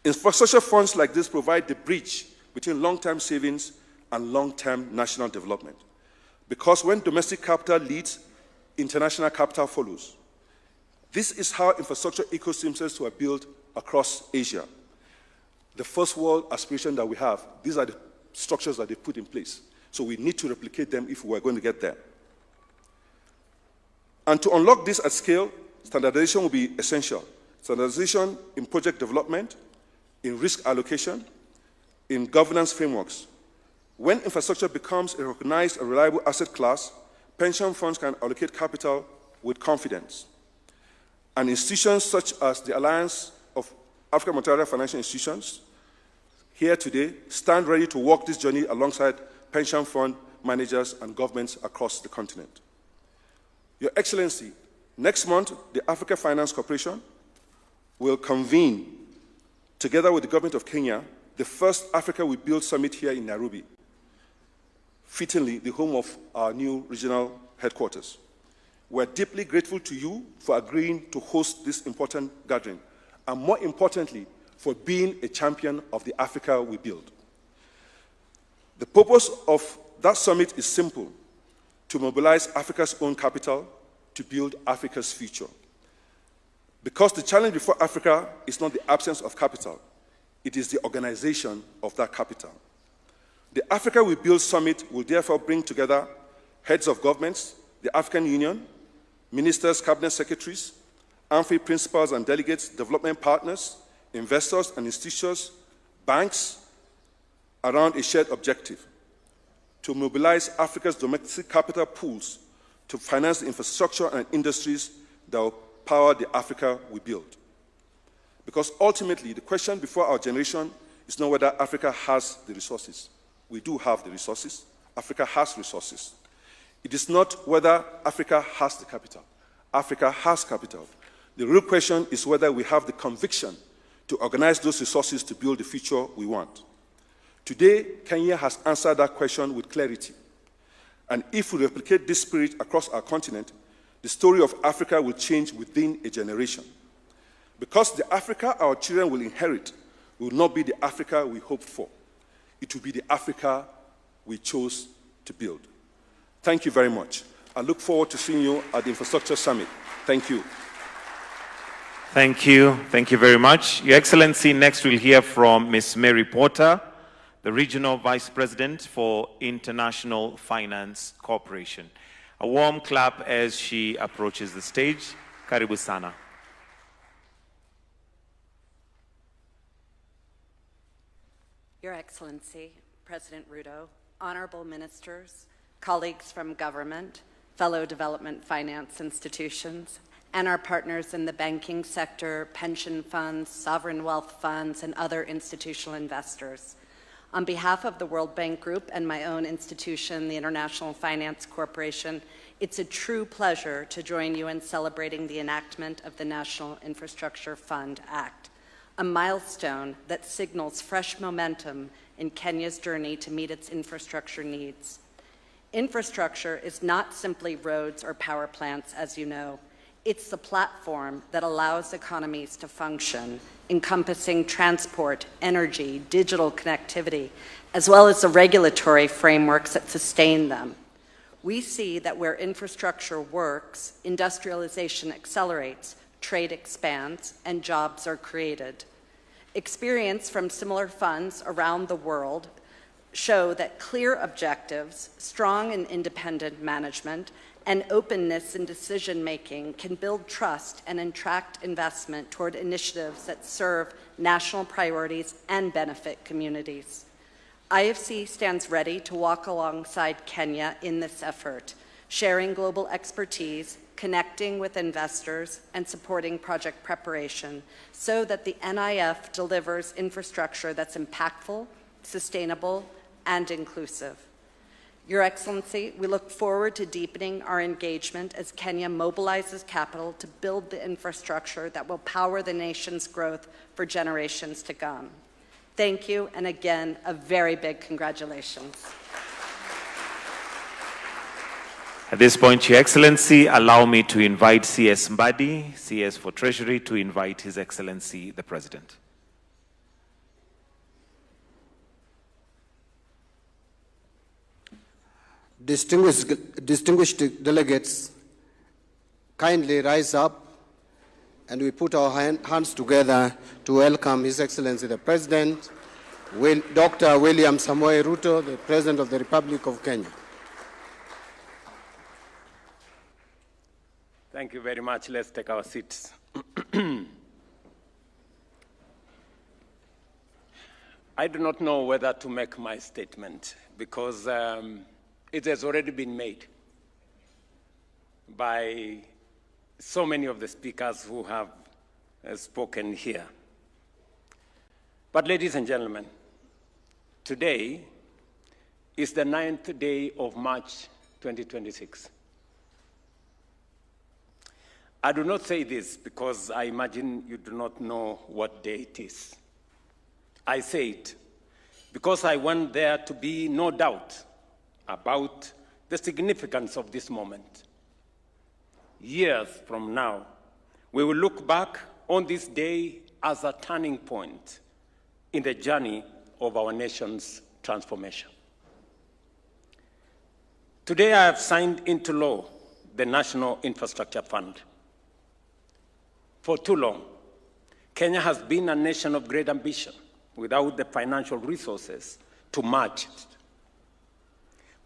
Infrastructure funds like this provide the bridge between long-term savings and long-term national development. Because when domestic capital leads, international capital follows. This is how infrastructure ecosystems were built across Asia. The first world aspiration that we have, these are the structures that they put in place. So we need to replicate them if we're going to get there. And to unlock this at scale, standardization will be essential. Standardization in project development, in risk allocation, in governance frameworks. When infrastructure becomes a recognized and reliable asset class, pension funds can allocate capital with confidence. And institutions such as the Alliance of African Multilateral Financial Institutions, here today, stand ready to walk this journey alongside pension fund managers and governments across the continent. Your Excellency, next month, the Africa Finance Corporation will convene, together with the government of Kenya, the first Africa We Build Summit here in Nairobi, fittingly the home of our new regional headquarters. We're deeply grateful to you for agreeing to host this important gathering, and more importantly, for being a champion of the Africa we build. The purpose of that summit is simple: to mobilize Africa's own capital to build Africa's future. Because the challenge before Africa is not the absence of capital, it is the organization of that capital. The Africa We Build Summit will therefore bring together heads of governments, the African Union, ministers, cabinet secretaries, AMFI principals and delegates, development partners, investors and institutions, banks, around a shared objective: to mobilize Africa's domestic capital pools to finance the infrastructure and industries that will power the Africa we build. Because ultimately, the question before our generation is not whether Africa has the resources. We do have the resources. Africa has resources. It is not whether Africa has the capital. Africa has capital. The real question is whether we have the conviction to organize those resources to build the future we want. Today, Kenya has answered that question with clarity. And if we replicate this spirit across our continent, the story of Africa will change within a generation. Because the Africa our children will inherit will not be the Africa we hoped for. It will be the Africa we chose to build. Thank you very much. I look forward to seeing you at the Infrastructure Summit. Thank you.
Thank you. Thank you very much. Your Excellency, next we'll hear from Ms. Mary Porter, the Regional Vice President for International Finance Corporation. A warm clap as she approaches the stage. Karibu sana.
Your Excellency, President Ruto, honorable ministers, colleagues from government, fellow development finance institutions, and our partners in the banking sector, pension funds, sovereign wealth funds, and other institutional investors. On behalf of the World Bank Group and my own institution, the International Finance Corporation, it's a true pleasure to join you in celebrating the enactment of the National Infrastructure Fund Act, a milestone that signals fresh momentum in Kenya's journey to meet its infrastructure needs. Infrastructure is not simply roads or power plants, as you know. It's the platform that allows economies to function, encompassing transport, energy, digital connectivity, as well as the regulatory frameworks that sustain them. We see that where infrastructure works, industrialization accelerates, trade expands, and jobs are created. Experience from similar funds around the world show that clear objectives, strong and independent management, and openness in decision-making can build trust and attract investment toward initiatives that serve national priorities and benefit communities. IFC stands ready to walk alongside Kenya in this effort, sharing global expertise, connecting with investors, and supporting project preparation so that the NIF delivers infrastructure that's impactful, sustainable, and inclusive. Your Excellency, we look forward to deepening our engagement as Kenya mobilizes capital to build the infrastructure that will power the nation's growth for generations to come. Thank you, and again, a very big congratulations.
At this point, Your Excellency, allow me to invite CS Mbadi, CS for Treasury, to invite His Excellency, the President.
Distinguished delegates, kindly rise up and we put our hands together to welcome His Excellency the President, Dr. William Samoei Ruto, the President of the Republic of Kenya.
Thank you very much. Let's take our seats. I do not know whether to make my statement because it has already been made by so many of the speakers who have spoken here. But ladies and gentlemen, today is the 9th day of March 2026. I do not say this because I imagine you do not know what day it is. I say it because I want there to be no doubt about the significance of this moment. Years from now, we will look back on this day as a turning point in the journey of our nation's transformation. Today, I have signed into law the National Infrastructure Fund. For too long, Kenya has been a nation of great ambition without the financial resources to match it.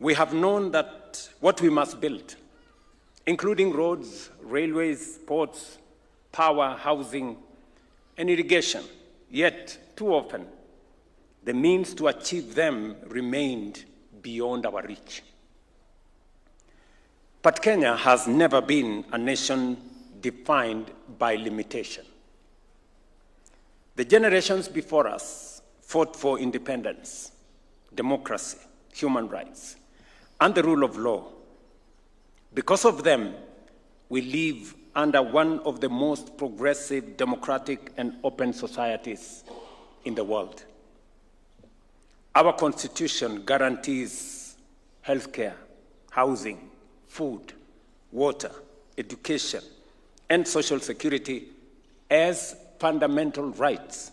We have known that what we must build, including roads, railways, ports, power, housing, and irrigation, yet too often, the means to achieve them remained beyond our reach. But Kenya has never been a nation defined by limitation. The generations before us fought for independence, democracy, human rights, and the rule of law. Because of them, we live under one of the most progressive, democratic, and open societies in the world. Our Constitution guarantees healthcare, housing, food, water, education, and social security as fundamental rights,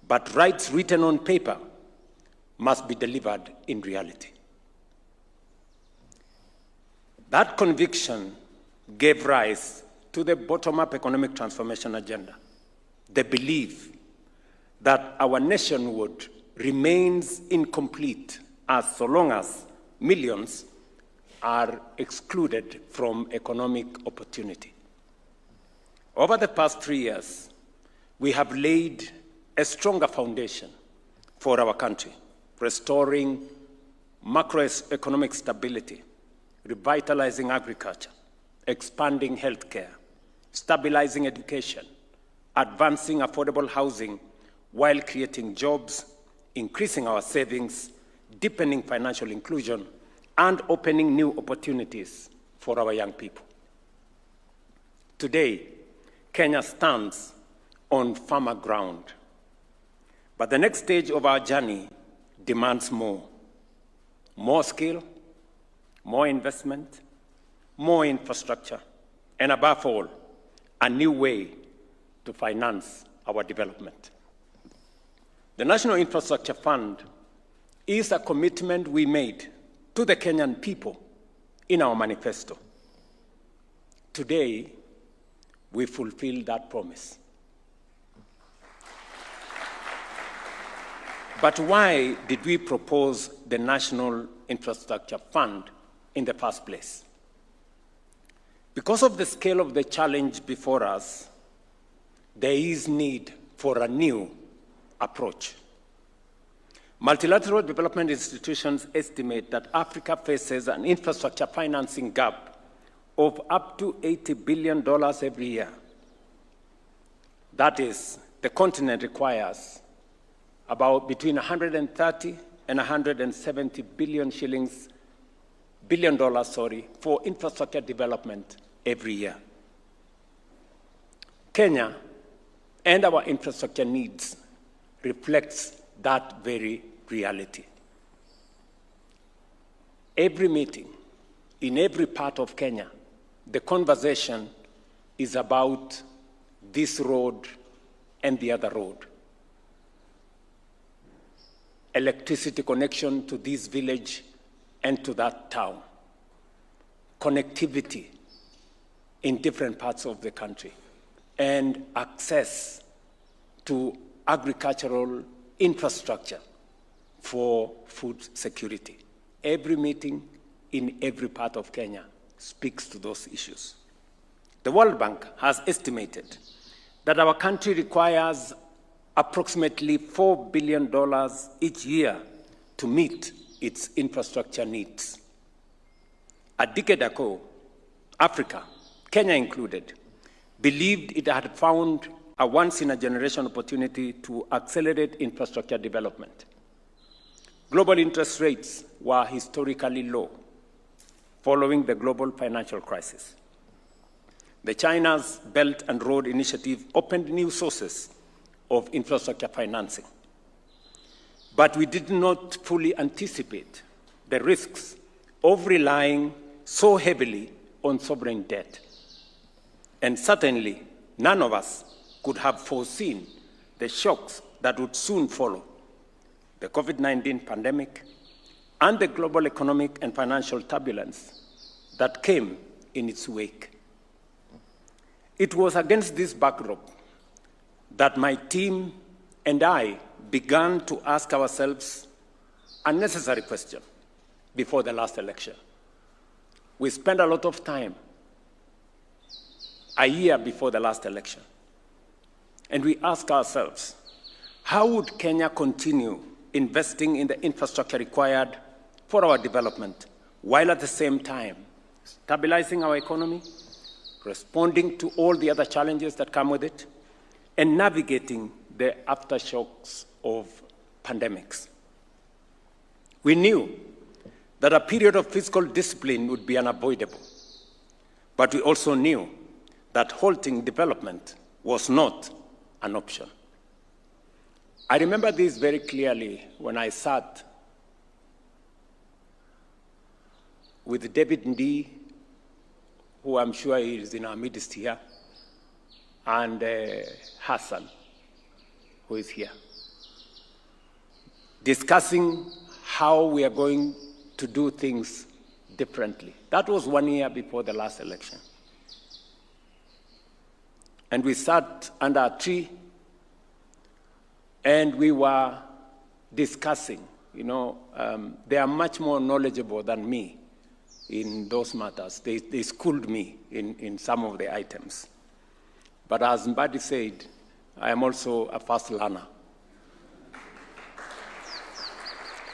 but rights written on paper must be delivered in reality. That conviction gave rise to the bottom-up economic transformation agenda, the belief that our nationhood remains incomplete so long as millions are excluded from economic opportunity. Over the past 3 years, we have laid a stronger foundation for our country, restoring macroeconomic stability, revitalizing agriculture, expanding healthcare, stabilizing education, advancing affordable housing while creating jobs, increasing our savings, deepening financial inclusion, and opening new opportunities for our young people. Today, Kenya stands on firmer ground, but the next stage of our journey demands more skill, more investment, more infrastructure, and above all, a new way to finance our development. The National Infrastructure Fund is a commitment we made to the Kenyan people in our manifesto. Today, we fulfill that promise. But why did we propose the National Infrastructure Fund in the first place? Because of the scale of the challenge before us, there is need for a new approach. Multilateral development institutions estimate that Africa faces an infrastructure financing gap of up to $80 billion every year. That is, the continent requires about between 130 and 170 billion dollars, for infrastructure development every year. Kenya and our infrastructure needs reflects that very reality. Every meeting, in every part of Kenya, the conversation is about this road and the other road. Electricity connection to this village and to that town. Connectivity in different parts of the country. And access to agricultural infrastructure for food security. Every meeting in every part of Kenya speaks to those issues. The World Bank has estimated that our country requires approximately $4 billion each year to meet its infrastructure needs. A decade ago, Africa, Kenya included, believed it had found a once-in-a-generation opportunity to accelerate infrastructure development. Global interest rates were historically low following the global financial crisis. The China's Belt and Road Initiative opened new sources of infrastructure financing. But we did not fully anticipate the risks of relying so heavily on sovereign debt. And certainly, none of us could have foreseen the shocks that would soon follow: the COVID-19 pandemic and the global economic and financial turbulence that came in its wake. It was against this backdrop that my team and I began to ask ourselves a necessary question before the last election. We spent a lot of time a year before the last election, and we asked ourselves, how would Kenya continue investing in the infrastructure required for our development, while at the same time stabilizing our economy, responding to all the other challenges that come with it, and navigating the aftershocks of pandemics? We knew that a period of fiscal discipline would be unavoidable, but we also knew that halting development was not an option. I remember this very clearly when I sat with David Ndii, who I'm sure is in our midst here, and Hassan, who is here, discussing how we are going to do things differently. That was 1 year before the last election. And we sat under a tree and we were discussing. They are much more knowledgeable than me in those matters. They schooled me in some of the items. But as Mbadi said, I am also a fast learner.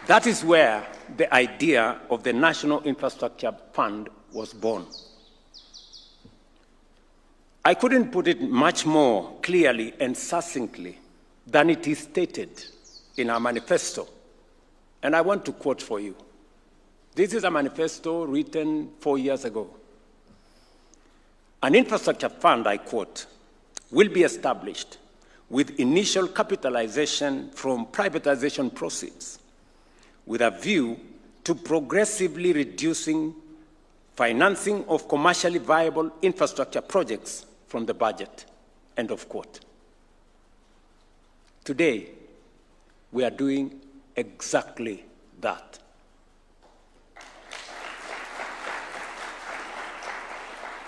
That is where the idea of the National Infrastructure Fund was born. I couldn't put it much more clearly and succinctly than it is stated in our manifesto. And I want to quote for you. This is a manifesto written 4 years ago. An infrastructure fund, I quote, will be established with initial capitalization from privatization proceeds, with a view to progressively reducing financing of commercially viable infrastructure projects from the budget, end of quote. Today, we are doing exactly that.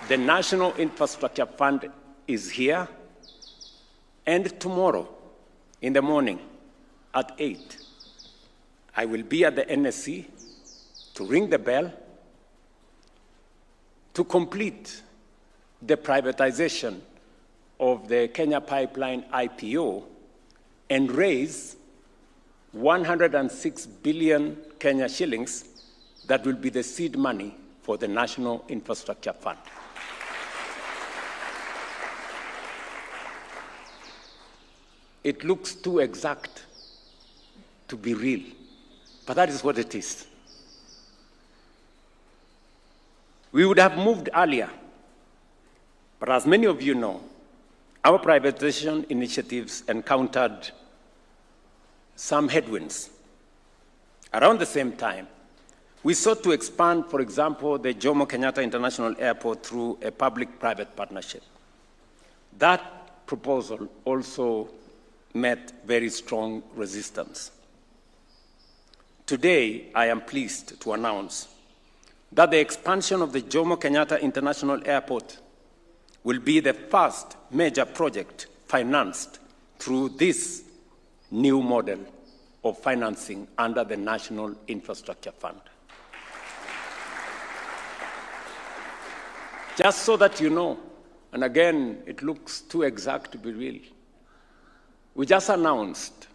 The National Infrastructure Fund is here, and tomorrow in the morning at 8, I will be at the NSC to ring the bell to complete the privatization of the Kenya Pipeline IPO and raise 106 billion Kenya shillings that will be the seed money for the National Infrastructure Fund. It looks too exact to be real, but that is what it is. We would have moved earlier, but as many of you know, our privatization initiatives encountered some headwinds. Around the same time, we sought to expand, for example, the Jomo Kenyatta International Airport through a public-private partnership. That proposal also met very strong resistance. Today, I am pleased to announce that the expansion of the Jomo Kenyatta International Airport will be the first major project financed through this new model of financing under the National Infrastructure Fund. Just so that you know, and again, it looks too exact to be real, we just announced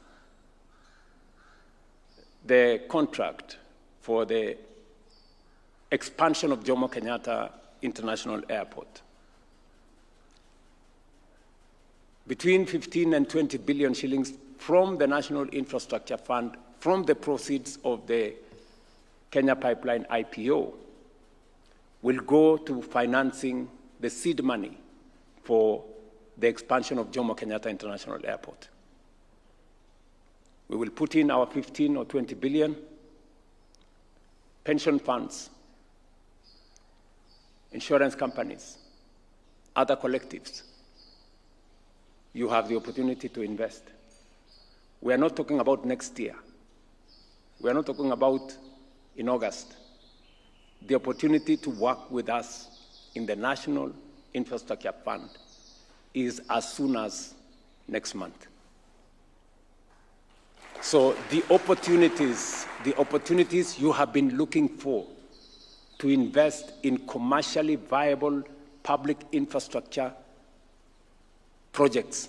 the contract for the expansion of Jomo Kenyatta International Airport. Between 15 and 20 billion shillings from the National Infrastructure Fund, from the proceeds of the Kenya Pipeline IPO, will go to financing the seed money for the expansion of Jomo Kenyatta International Airport. We will put in our 15 or 20 billion, pension funds, insurance companies, other collectives. You have the opportunity to invest. We are not talking about next year. We are not talking about in August. The opportunity to work with us in the National Infrastructure Fund is as soon as next month. So the opportunities you have been looking for to invest in commercially viable public infrastructure projects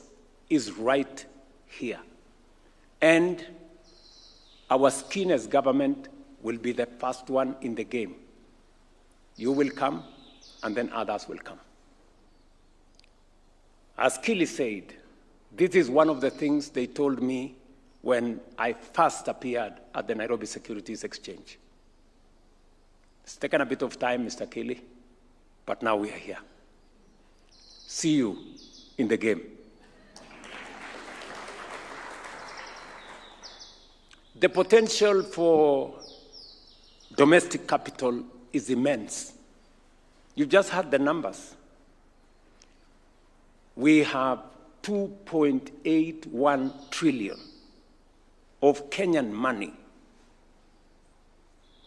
is right here. And our skin as government will be the first one in the game. You will come, and then others will come. As Kili said, this is one of the things they told me when I first appeared at the Nairobi Securities Exchange. It's taken a bit of time, Mr. Kili, but now we are here. See you in the game. The potential for domestic capital is immense. You've just heard the numbers. We have 2.81 trillion of Kenyan money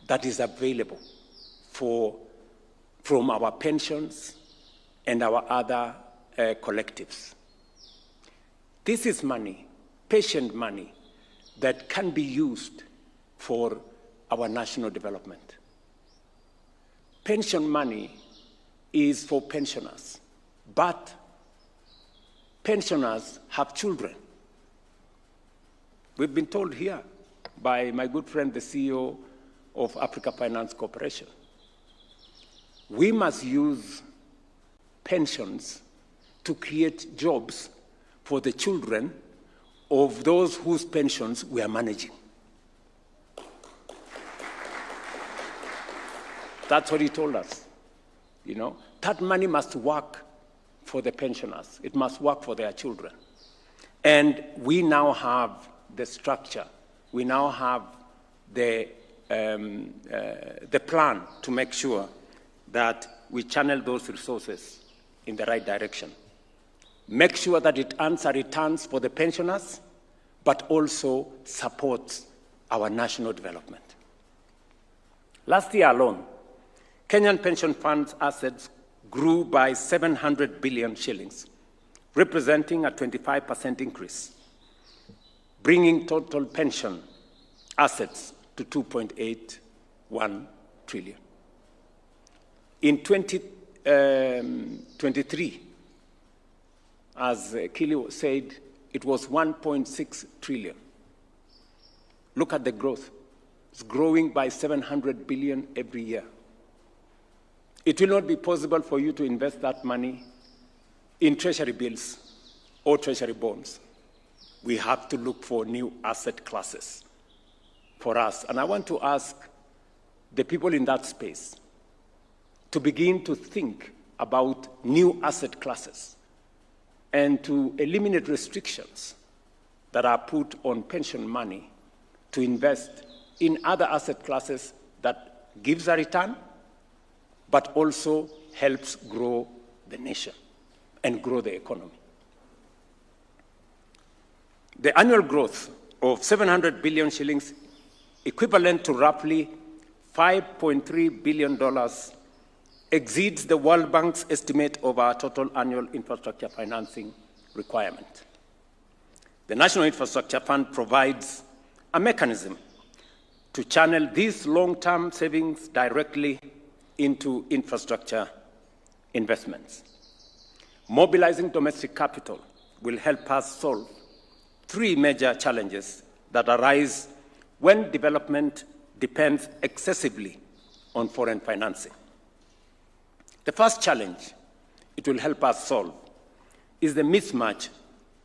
that is available from our pensions and our other collectives. This is money, patient money, that can be used for our national development. Pension money is for pensioners, but pensioners have children. We've been told here by my good friend, the CEO of Africa Finance Corporation, we must use pensions to create jobs for the children of those whose pensions we are managing. That's what he told us. You know, that money must work for the pensioners. It must work for their children. And we now have the structure. We now have the plan to make sure that we channel those resources in the right direction. Make sure that it earns a returns for the pensioners, but also supports our national development. Last year alone, Kenyan pension funds assets grew by 700 billion shillings, representing a 25% increase, bringing total pension assets to 2.81 trillion. In 2023, as Kili said, it was 1.6 trillion. Look at the growth. It's growing by 700 billion every year. It will not be possible for you to invest that money in treasury bills or treasury bonds. We have to look for new asset classes for us. And I want to ask the people in that space to begin to think about new asset classes and to eliminate restrictions that are put on pension money to invest in other asset classes that gives a return, but also helps grow the nation and grow the economy. The annual growth of 700 billion shillings, equivalent to roughly $5.3 billion, exceeds the World Bank's estimate of our total annual infrastructure financing requirement. The National Infrastructure Fund provides a mechanism to channel these long-term savings directly into infrastructure investments. Mobilizing domestic capital will help us solve three major challenges that arise when development depends excessively on foreign financing. The first challenge it will help us solve is the mismatch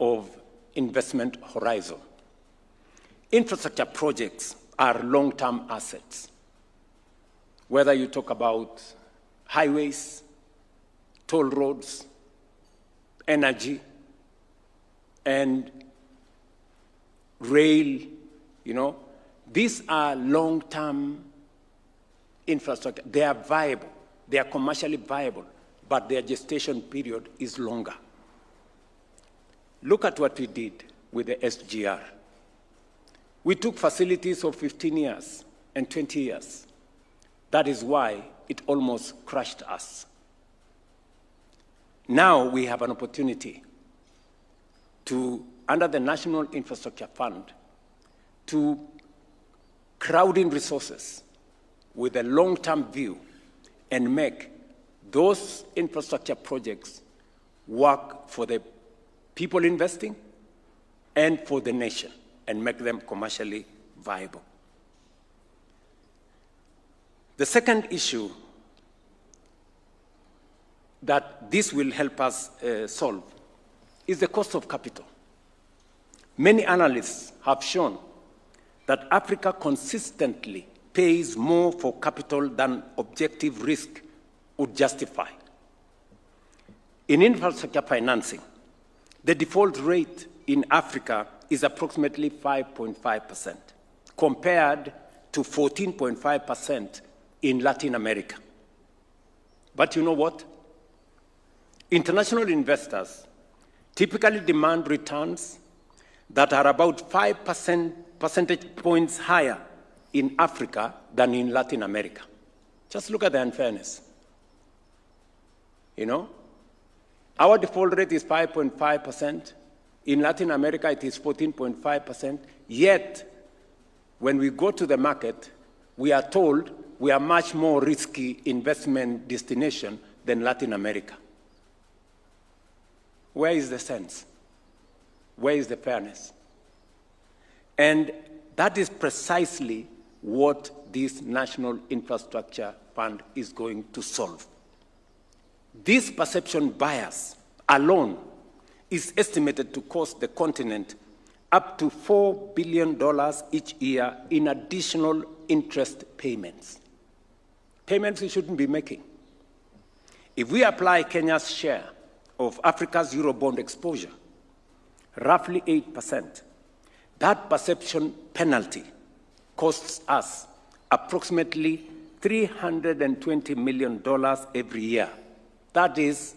of investment horizon. Infrastructure projects are long-term assets. Whether you talk about highways, toll roads, energy, and rail, these are long-term infrastructure. They are viable. They are commercially viable, but their gestation period is longer. Look at what we did with the SGR. We took facilities of 15 years and 20 years. That is why it almost crushed us. Now we have an opportunity to, under the National Infrastructure Fund, to crowd in resources with a long-term view and make those infrastructure projects work for the people investing and for the nation, and make them commercially viable. The second issue that this will help us solve is the cost of capital. Many analysts have shown that Africa consistently pays more for capital than objective risk would justify. In infrastructure financing, the default rate in Africa is approximately 5.5%, compared to 14.5% in Latin America. But you know what? International investors typically demand returns that are about 5 percentage points higher in Africa than in Latin America. Just look at the unfairness. Our default rate is 5.5%. In Latin America, it is 14.5%. Yet, when we go to the market, we are told we are much more risky investment destination than Latin America. Where is the sense? Where is the fairness? And that is precisely what this National Infrastructure Fund is going to solve. This perception bias alone is estimated to cost the continent up to $4 billion each year in additional interest payments. Payments we shouldn't be making. If we apply Kenya's share of Africa's Eurobond exposure, roughly 8%, that perception penalty costs us approximately $320 million every year. That is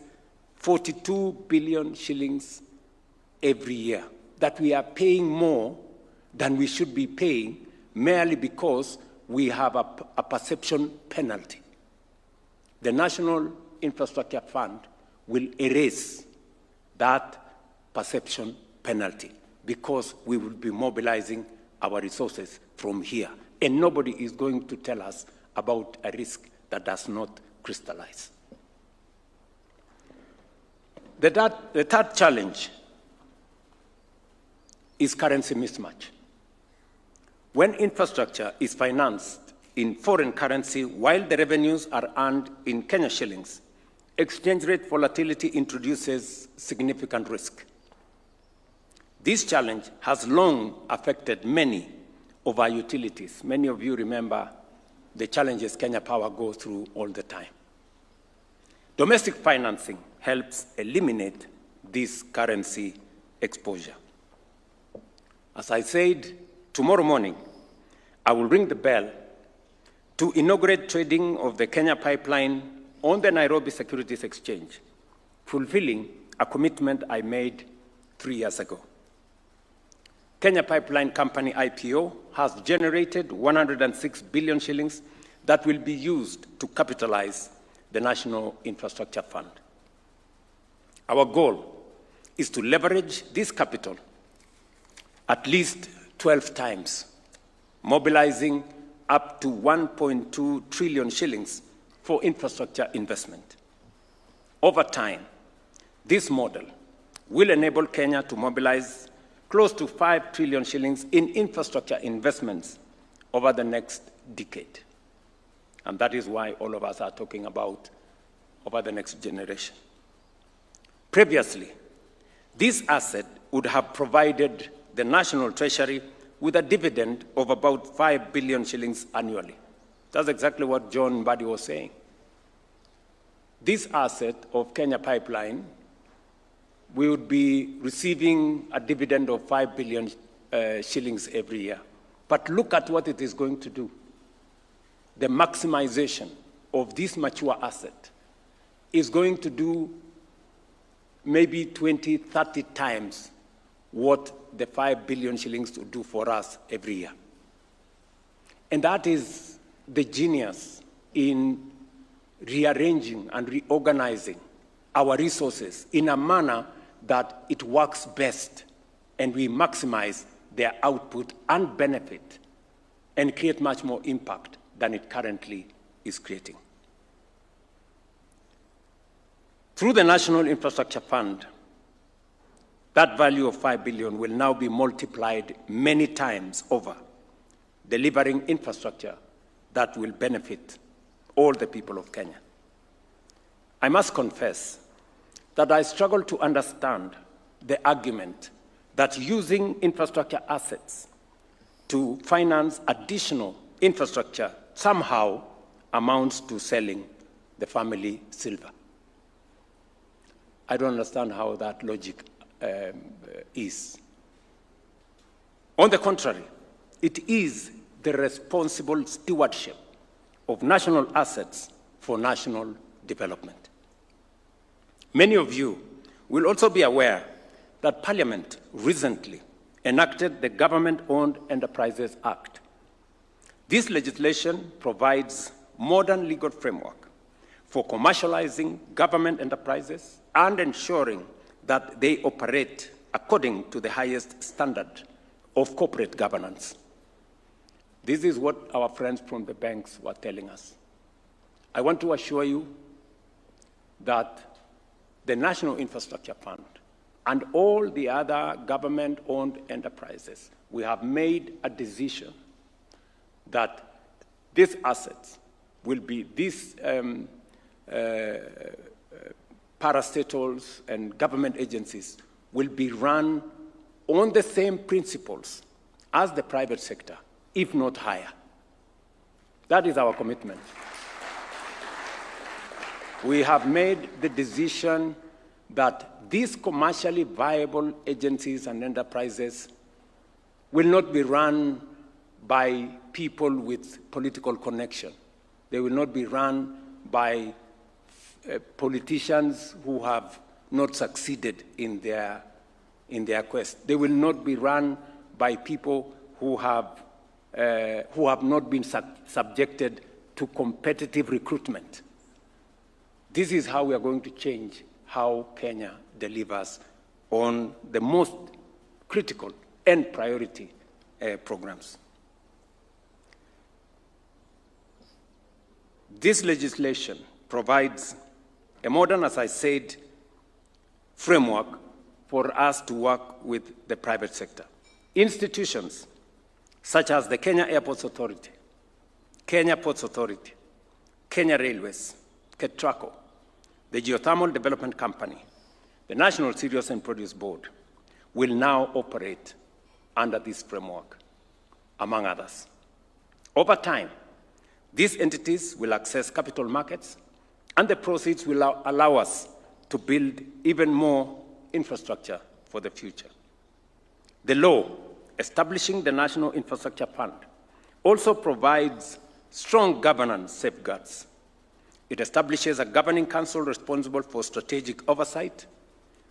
42 billion shillings every year that we are paying more than we should be paying merely because we have a perception penalty. The National Infrastructure Fund will erase that perception penalty because we will be mobilizing our resources from here. And nobody is going to tell us about a risk that does not crystallize. The third challenge is currency mismatch. when infrastructure is financed in foreign currency while the revenues are earned in Kenya shillings, exchange rate volatility introduces significant risk. This challenge has long affected many of our utilities. Many of you remember the challenges Kenya Power goes through all the time. Domestic financing helps eliminate this currency exposure. As I said, tomorrow morning, I will ring the bell to inaugurate trading of the Kenya pipeline on the Nairobi Securities Exchange, fulfilling a commitment I made 3 years ago. Kenya Pipeline Company IPO has generated 106 billion shillings that will be used to capitalize the National Infrastructure Fund. Our goal is to leverage this capital at least 12 times, mobilizing up to 1.2 trillion shillings for infrastructure investment. Over time, this model will enable Kenya to mobilize close to 5 trillion shillings in infrastructure investments over the next decade. And that is why all of us are talking about over the next generation. Previously, this asset would have provided the National Treasury with a dividend of about 5 billion shillings annually. That's exactly what John Mbadi was saying. This asset of Kenya Pipeline, we would be receiving a dividend of 5 billion shillings every year. But look at what it is going to do. The maximization of this mature asset is going to do maybe 20, 30 times what the 5 billion shillings would do for us every year. And that is the genius in rearranging and reorganizing our resources in a manner that it works best and we maximize their output and benefit and create much more impact than it currently is creating. Through the National Infrastructure Fund, that value of 5 billion will now be multiplied many times over, delivering infrastructure that will benefit all the people of Kenya. I must confess that I struggle to understand the argument that using infrastructure assets to finance additional infrastructure somehow amounts to selling the family silver. I don't understand how that logic is. On the contrary, it is the responsible stewardship of national assets for national development. Many of you will also be aware that Parliament recently enacted the Government-Owned Enterprises Act. This legislation provides modern legal framework for commercializing government enterprises and ensuring that they operate according to the highest standard of corporate governance. This is what our friends from the banks were telling us. I want to assure you that the National Infrastructure Fund and all the other government-owned enterprises, we have made a decision that these assets will be, these parastatals and government agencies will be run on the same principles as the private sector, if not higher. That is our commitment. We have made the decision that these commercially viable agencies and enterprises will not be run by people with political connection. They will not be run by politicians who have not succeeded in their quest. They will not be run by people who have not been subjected to competitive recruitment. This is how we are going to change how Kenya delivers on the most critical and priority programs. This legislation provides a modern, as I said, framework for us to work with the private sector. Institutions such as the Kenya Airports Authority, Kenya Ports Authority, Kenya Railways, KETRACO, the Geothermal Development Company, the National Cereals and Produce Board, will now operate under this framework, among others. Over time, these entities will access capital markets, and the proceeds will allow us to build even more infrastructure for the future. The law establishing the National Infrastructure Fund also provides strong governance safeguards. It establishes a governing council responsible for strategic oversight,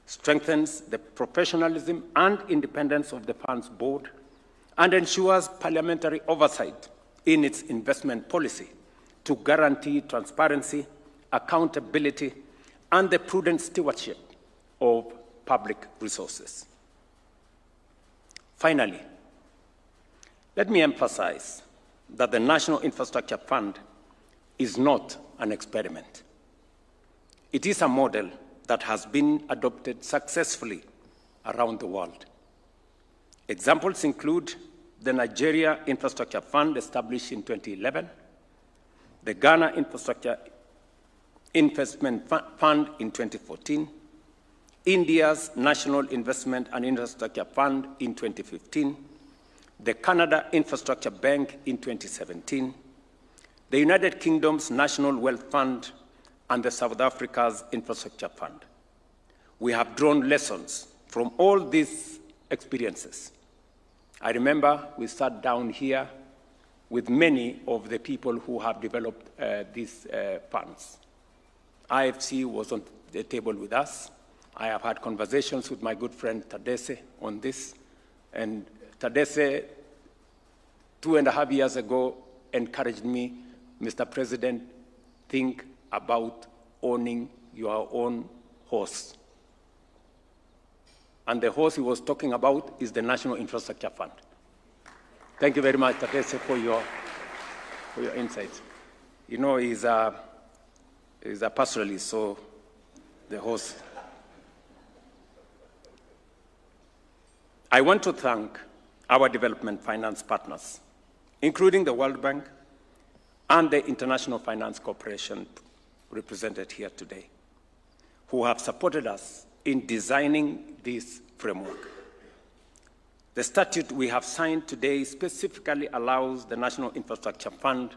strengthens the professionalism and independence of the fund's board, and ensures parliamentary oversight in its investment policy to guarantee transparency, accountability, and the prudent stewardship of public resources. Finally, let me emphasize that the National Infrastructure Fund is not an experiment. It is a model that has been adopted successfully around the world. Examples include the Nigeria Infrastructure Fund, established in 2011, the Ghana Infrastructure Investment Fund in 2014, India's National Investment and Infrastructure Fund in 2015, the Canada Infrastructure Bank in 2017, the United Kingdom's National Wealth Fund, and the South Africa's Infrastructure Fund. We have drawn lessons from all these experiences. I remember we sat down here with many of the people who have developed these funds. IFC was on the table with us. I have had conversations with my good friend Tadesse on this, and Tadesse, 2.5 years ago, encouraged me, Mr. President, think about owning your own horse. And the horse he was talking about is the National Infrastructure Fund. Thank you very much, Tadesse, for your insights. You know, he's a pastoralist, so the horse. I want to thank our development finance partners, including the World Bank and the International Finance Corporation represented here today, who have supported us in designing this framework. The statute we have signed today specifically allows the National Infrastructure Fund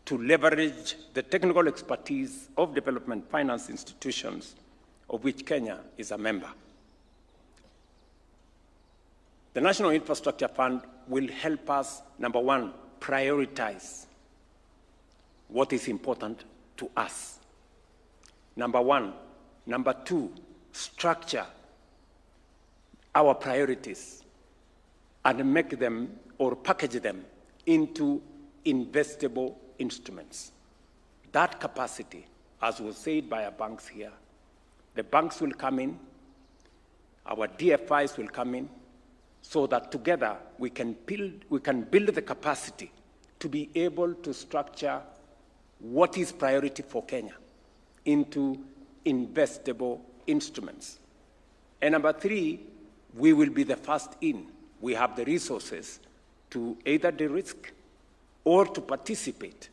to leverage the technical expertise of development finance institutions, of which Kenya is a member. The National Infrastructure Fund will help us, number one, prioritize what is important to us. Number one. Number two, structure our priorities and make them or package them into investable instruments. That capacity, as was said by our banks here, the banks will come in, our DFIs will come in, so that together we can build the capacity to be able to structure what is priority for Kenya into investable instruments. And number three, we will be the first in. We have the resources to either de-risk or to participate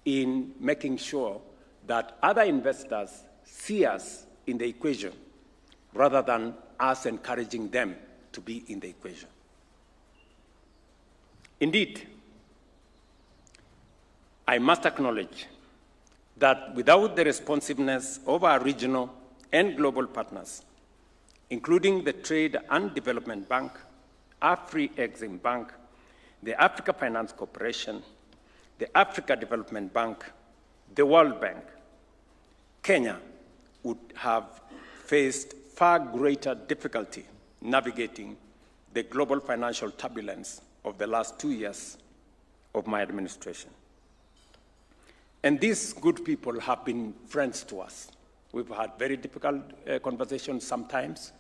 in making sure that other investors see us in the equation rather than us encouraging them to be in the equation. Indeed, I must acknowledge that without the responsiveness of our regional and global partners, including the Trade and Development Bank, Afri-Exim Bank, the Africa Finance Corporation, the Africa Development Bank, the World Bank, Kenya would have faced far greater difficulty navigating the global financial turbulence of the last 2 years of my administration. And these good people have been friends to us. We've had very difficult conversations sometimes,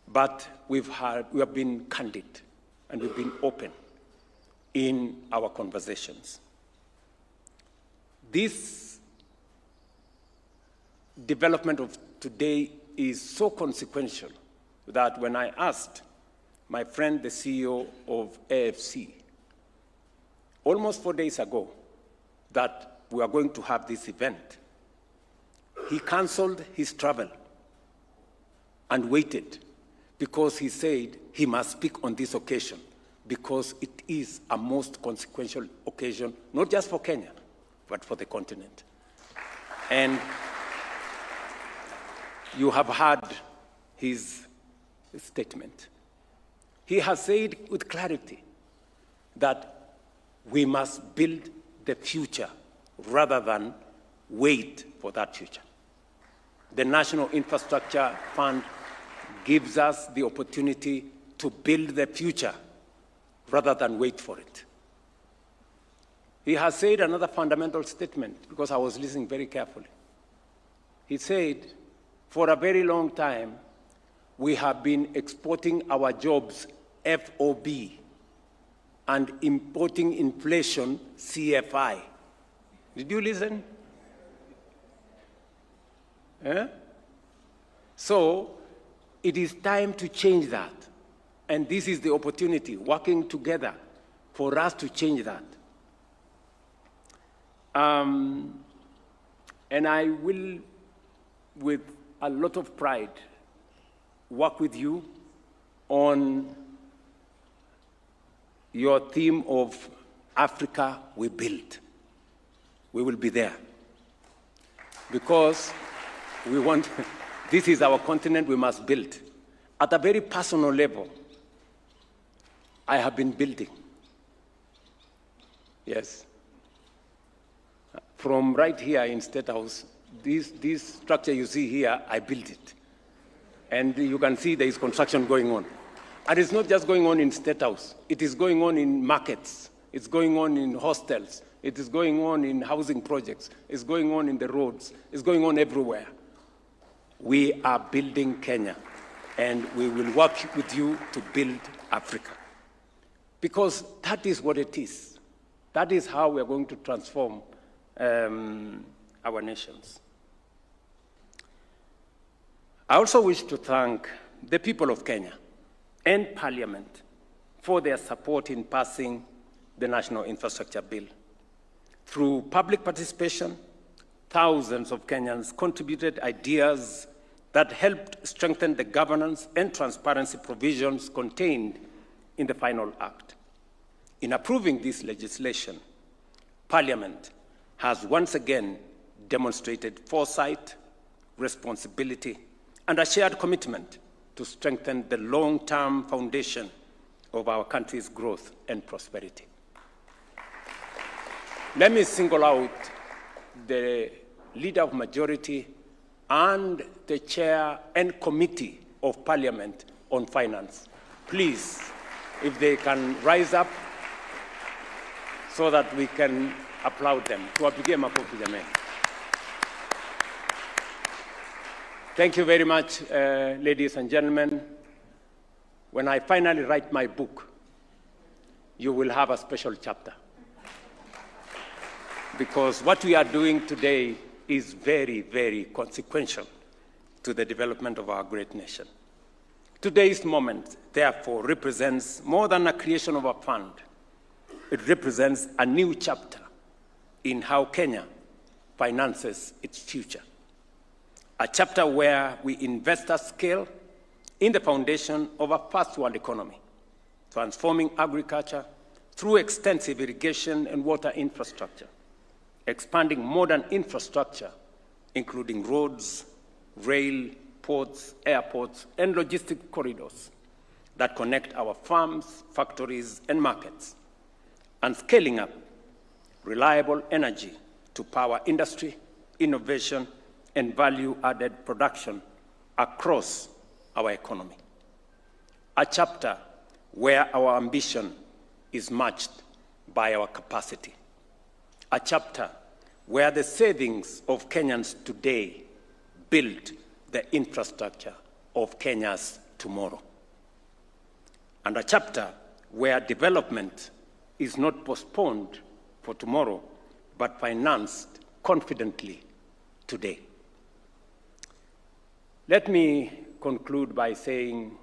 but we have been candid and we've been open in our conversations. This development of today is so consequential that when I asked my friend, the CEO of AFC, almost 4 days ago that we are going to have this event. He canceled his travel and waited because he said he must speak on this occasion because it is a most consequential occasion, not just for Kenya, but for the continent. And you have heard his statement. He has said with clarity that we must build the future rather than wait for that future. The National Infrastructure Fund gives us the opportunity to build the future rather than wait for it. He has said another fundamental statement, because I was listening very carefully. He said, for a very long time, we have been exporting our jobs FOB and importing inflation CFI. Did you listen? So it is time to change that. And this is the opportunity, working together, for us to change that. And I will, with a lot of pride, work with you on your theme of Africa we build. We will be there. Because we want, this is our continent we must build. At a very personal level, I have been building. Yes. From right here in State House, this structure you see here, I built it. And you can see there is construction going on. And it's not just going on in State House. It is going on in markets. It's going on in hostels. It is going on in housing projects. It's going on in the roads. It's going on everywhere. We are building Kenya, and we will work with you to build Africa. Because that is what it is. That is how we are going to transform our nations. I also wish to thank the people of Kenya and Parliament for their support in passing the National Infrastructure Bill. Through public participation, thousands of Kenyans contributed ideas that helped strengthen the governance and transparency provisions contained in the final act. In approving this legislation, Parliament has once again demonstrated foresight, responsibility, and a shared commitment to strengthen the long-term foundation of our country's growth and prosperity. Let me single out the Leader of Majority and the Chair and Committee of Parliament on Finance. Please, if they can rise up so that we can applaud them. Thank you very much, ladies and gentlemen. When I finally write my book, you will have a special chapter. Because what we are doing today is very, very consequential to the development of our great nation. Today's moment, therefore, represents more than a creation of a fund. It represents a new chapter in how Kenya finances its future. A chapter where we invest at scale in the foundation of a first-world economy, transforming agriculture through extensive irrigation and water infrastructure, expanding modern infrastructure, including roads, rail, ports, airports, and logistic corridors that connect our farms, factories, and markets, and scaling up reliable energy to power industry, innovation, and value-added production across our economy. A chapter where our ambition is matched by our capacity. A chapter where the savings of Kenyans today build the infrastructure of Kenya's tomorrow. And a chapter where development is not postponed for tomorrow, but financed confidently today. Let me conclude by saying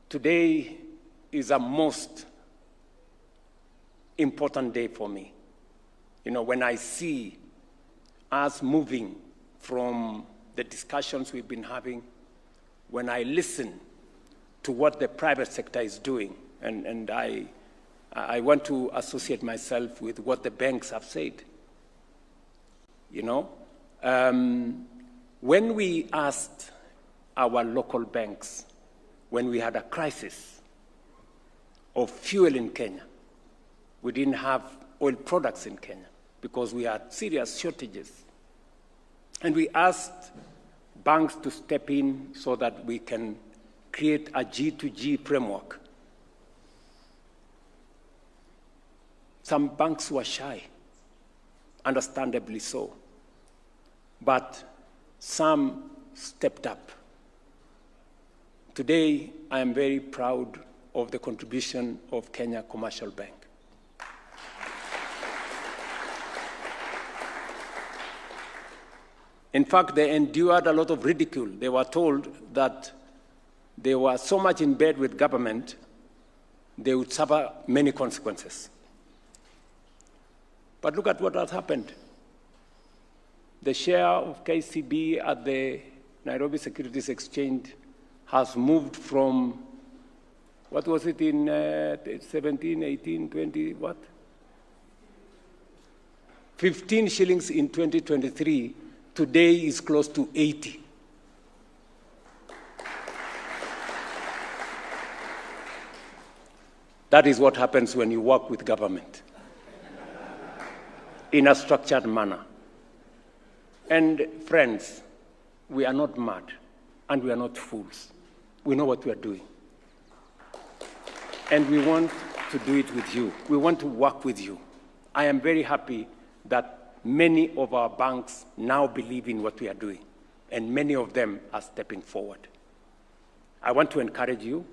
today is a most important day for me. You know, when I see us moving from the discussions we've been having, when I listen to what the private sector is doing, and I want to associate myself with what the banks have said. You know, when we asked our local banks, when we had a crisis of fuel in Kenya, we didn't have oil products in Kenya because we had serious shortages. And we asked banks to step in so that we can create a G2G framework. Some banks were shy, understandably so, but some stepped up. Today, I am very proud of the contribution of Kenya Commercial Bank. In fact, they endured a lot of ridicule. They were told that they were so much in bed with government, they would suffer many consequences. But look at what has happened. The share of KCB at the Nairobi Securities Exchange has moved from, what was it in 17, 18, 20, what? 15 shillings in 2023. Today is close to 80. That is what happens when you work with government in a structured manner. And friends, we are not mad and we are not fools. We know what we are doing. And we want to do it with you. We want to work with you. I am very happy that many of our banks now believe in what we are doing, and many of them are stepping forward. I want to encourage you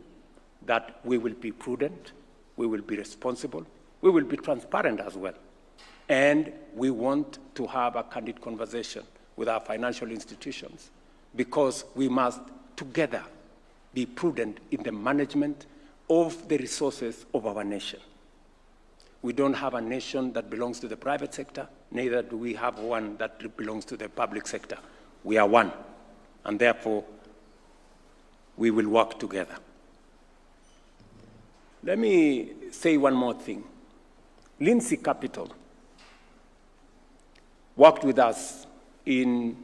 that we will be prudent, we will be responsible, we will be transparent as well. And we want to have a candid conversation with our financial institutions because we must together be prudent in the management of the resources of our nation. We don't have a nation that belongs to the private sector, neither do we have one that belongs to the public sector. We are one, and therefore, we will work together. Let me say one more thing. Lindsay Capital worked with us in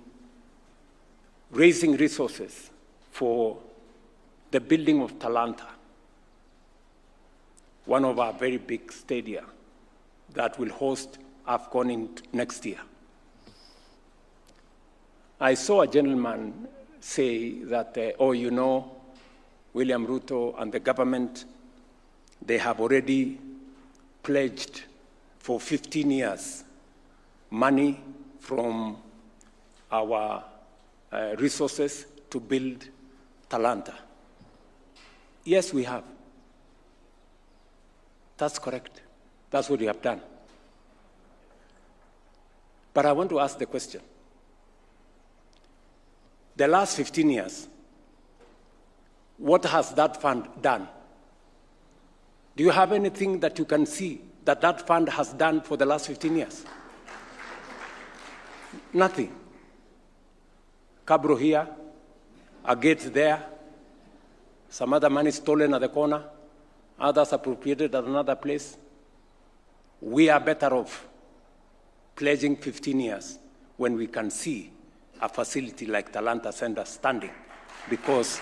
raising resources for the building of Talanta, one of our very big stadia that will host AFCON next year. I saw a gentleman say that, oh, you know, William Ruto and the government, they have already pledged for 15 years money from our resources to build Talanta. Yes, we have. That's correct. That's what we have done. But I want to ask the question. The last 15 years, what has that fund done? Do you have anything that you can see that that fund has done for the last 15 years? Nothing. Cabro here, a gate there, some other money stolen at the corner, others appropriated at another place. We are better off pledging 15 years when we can see a facility like Talanta Center standing, because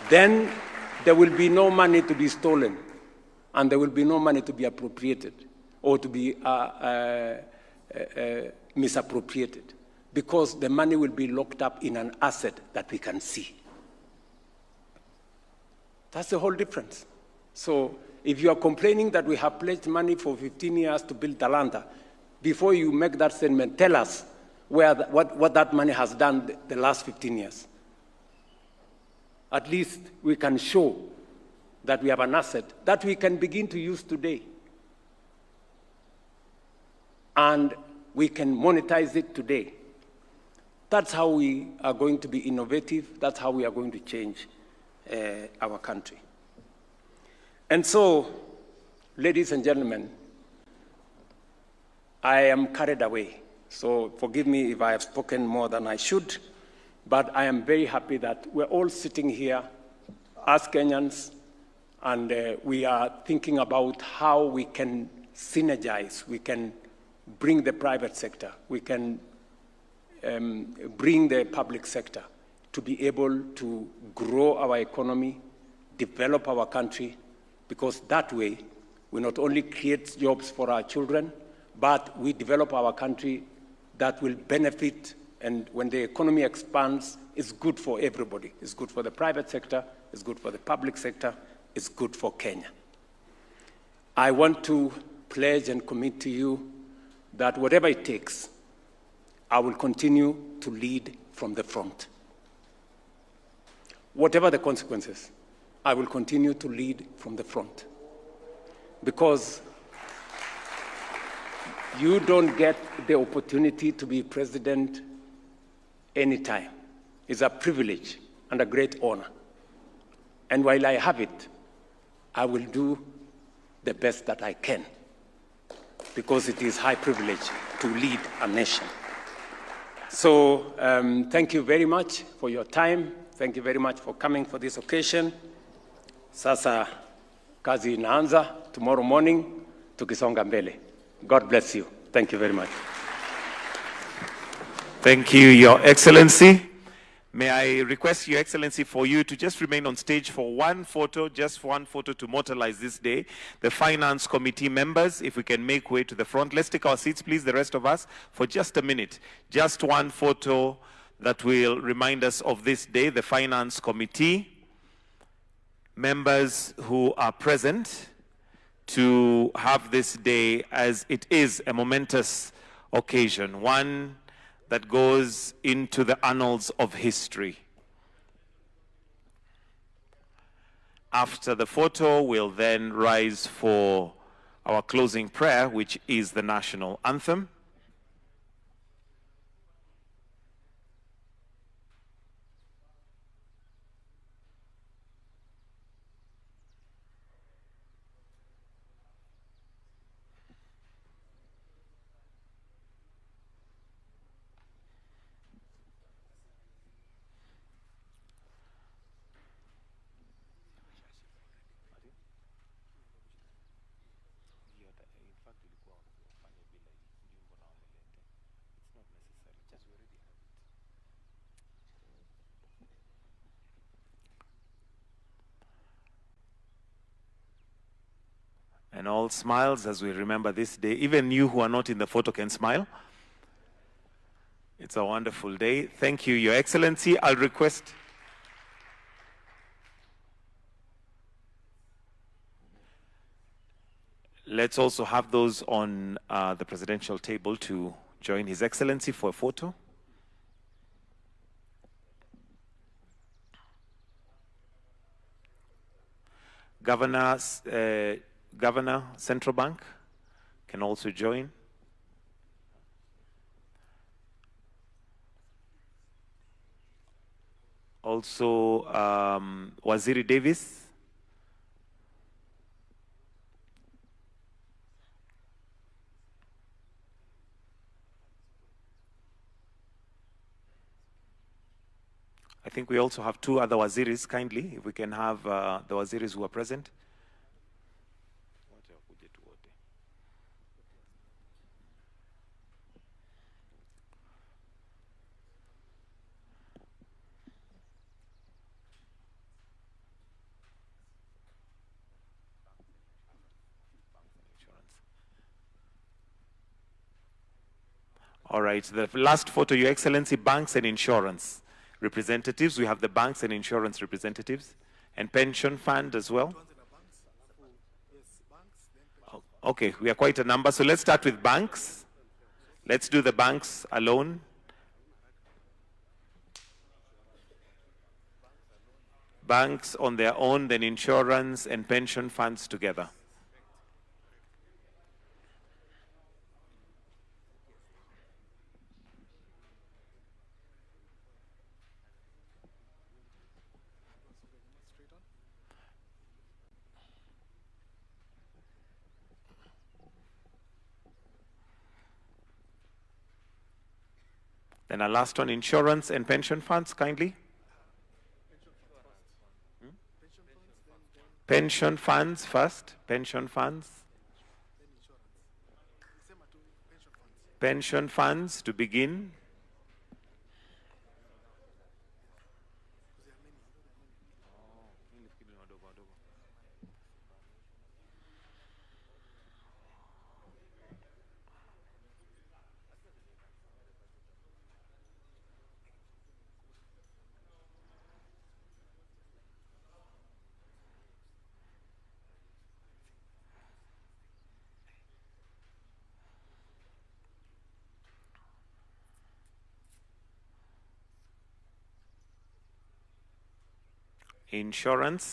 then there will be no money to be stolen and there will be no money to be appropriated or to be misappropriated, because the money will be locked up in an asset that we can see. That's the whole difference. So if you are complaining that we have pledged money for 15 years to build Talanta, before you make that statement, tell us what that money has done the last 15 years. At least we can show that we have an asset that we can begin to use today. And we can monetize it today. That's how we are going to be innovative. That's how we are going to change our country. And so, ladies and gentlemen, I am carried away. So forgive me if I have spoken more than I should, but I am very happy that we're all sitting here as Kenyans, and we are thinking about how we can synergize, we can bring the private sector, we can bring the public sector to be able to grow our economy, develop our country, because that way we not only create jobs for our children, but we develop our country that will benefit, and when the economy expands, it's good for everybody. It's good for the private sector, it's good for the public sector, it's good for Kenya. I want to pledge and commit to you that whatever it takes, I will continue to lead from the front. Whatever the consequences, I will continue to lead from the front. Because you don't get the opportunity to be president anytime. It's a privilege and a great honor. And while I have it, I will do the best that I can, because it is high privilege to lead a nation. So thank you very much for your time. Thank you very much for coming for this occasion. Sasa kazi inaanza tomorrow morning tukisonga mbele. God bless you. Thank you very much.
Thank you, Your Excellency. May I request, Your Excellency, for you to just remain on stage for one photo, just one photo to immortalize this day. The Finance Committee members, if we can make way to the front. Let's take our seats, please, the rest of us, for just a minute. Just one photo that will remind us of this day. The Finance Committee members who are present to have this day, as it is a momentous occasion, one that goes into the annals of history. After the photo, we'll then rise for our closing prayer, which is the national anthem. And all smiles as we remember this day. Even you who are not in the photo can smile. It's a wonderful day. Thank you, Your Excellency. I'll request let's also have those on the presidential table to join His Excellency for a photo. Governor, Central Bank can also join. Also, Waziri Davis. I think we also have two other waziris, kindly, if we can have the waziris who are present. All right, the last photo, Your Excellency, banks and insurance representatives. We have the banks and insurance representatives and pension fund as well. Okay, we are quite a number. So let's start with banks. Let's do the banks alone. Banks on their own, then insurance and pension funds together. Then our last one, insurance and pension funds, kindly. Pension funds first, pension funds. Pension funds to begin. Insurance.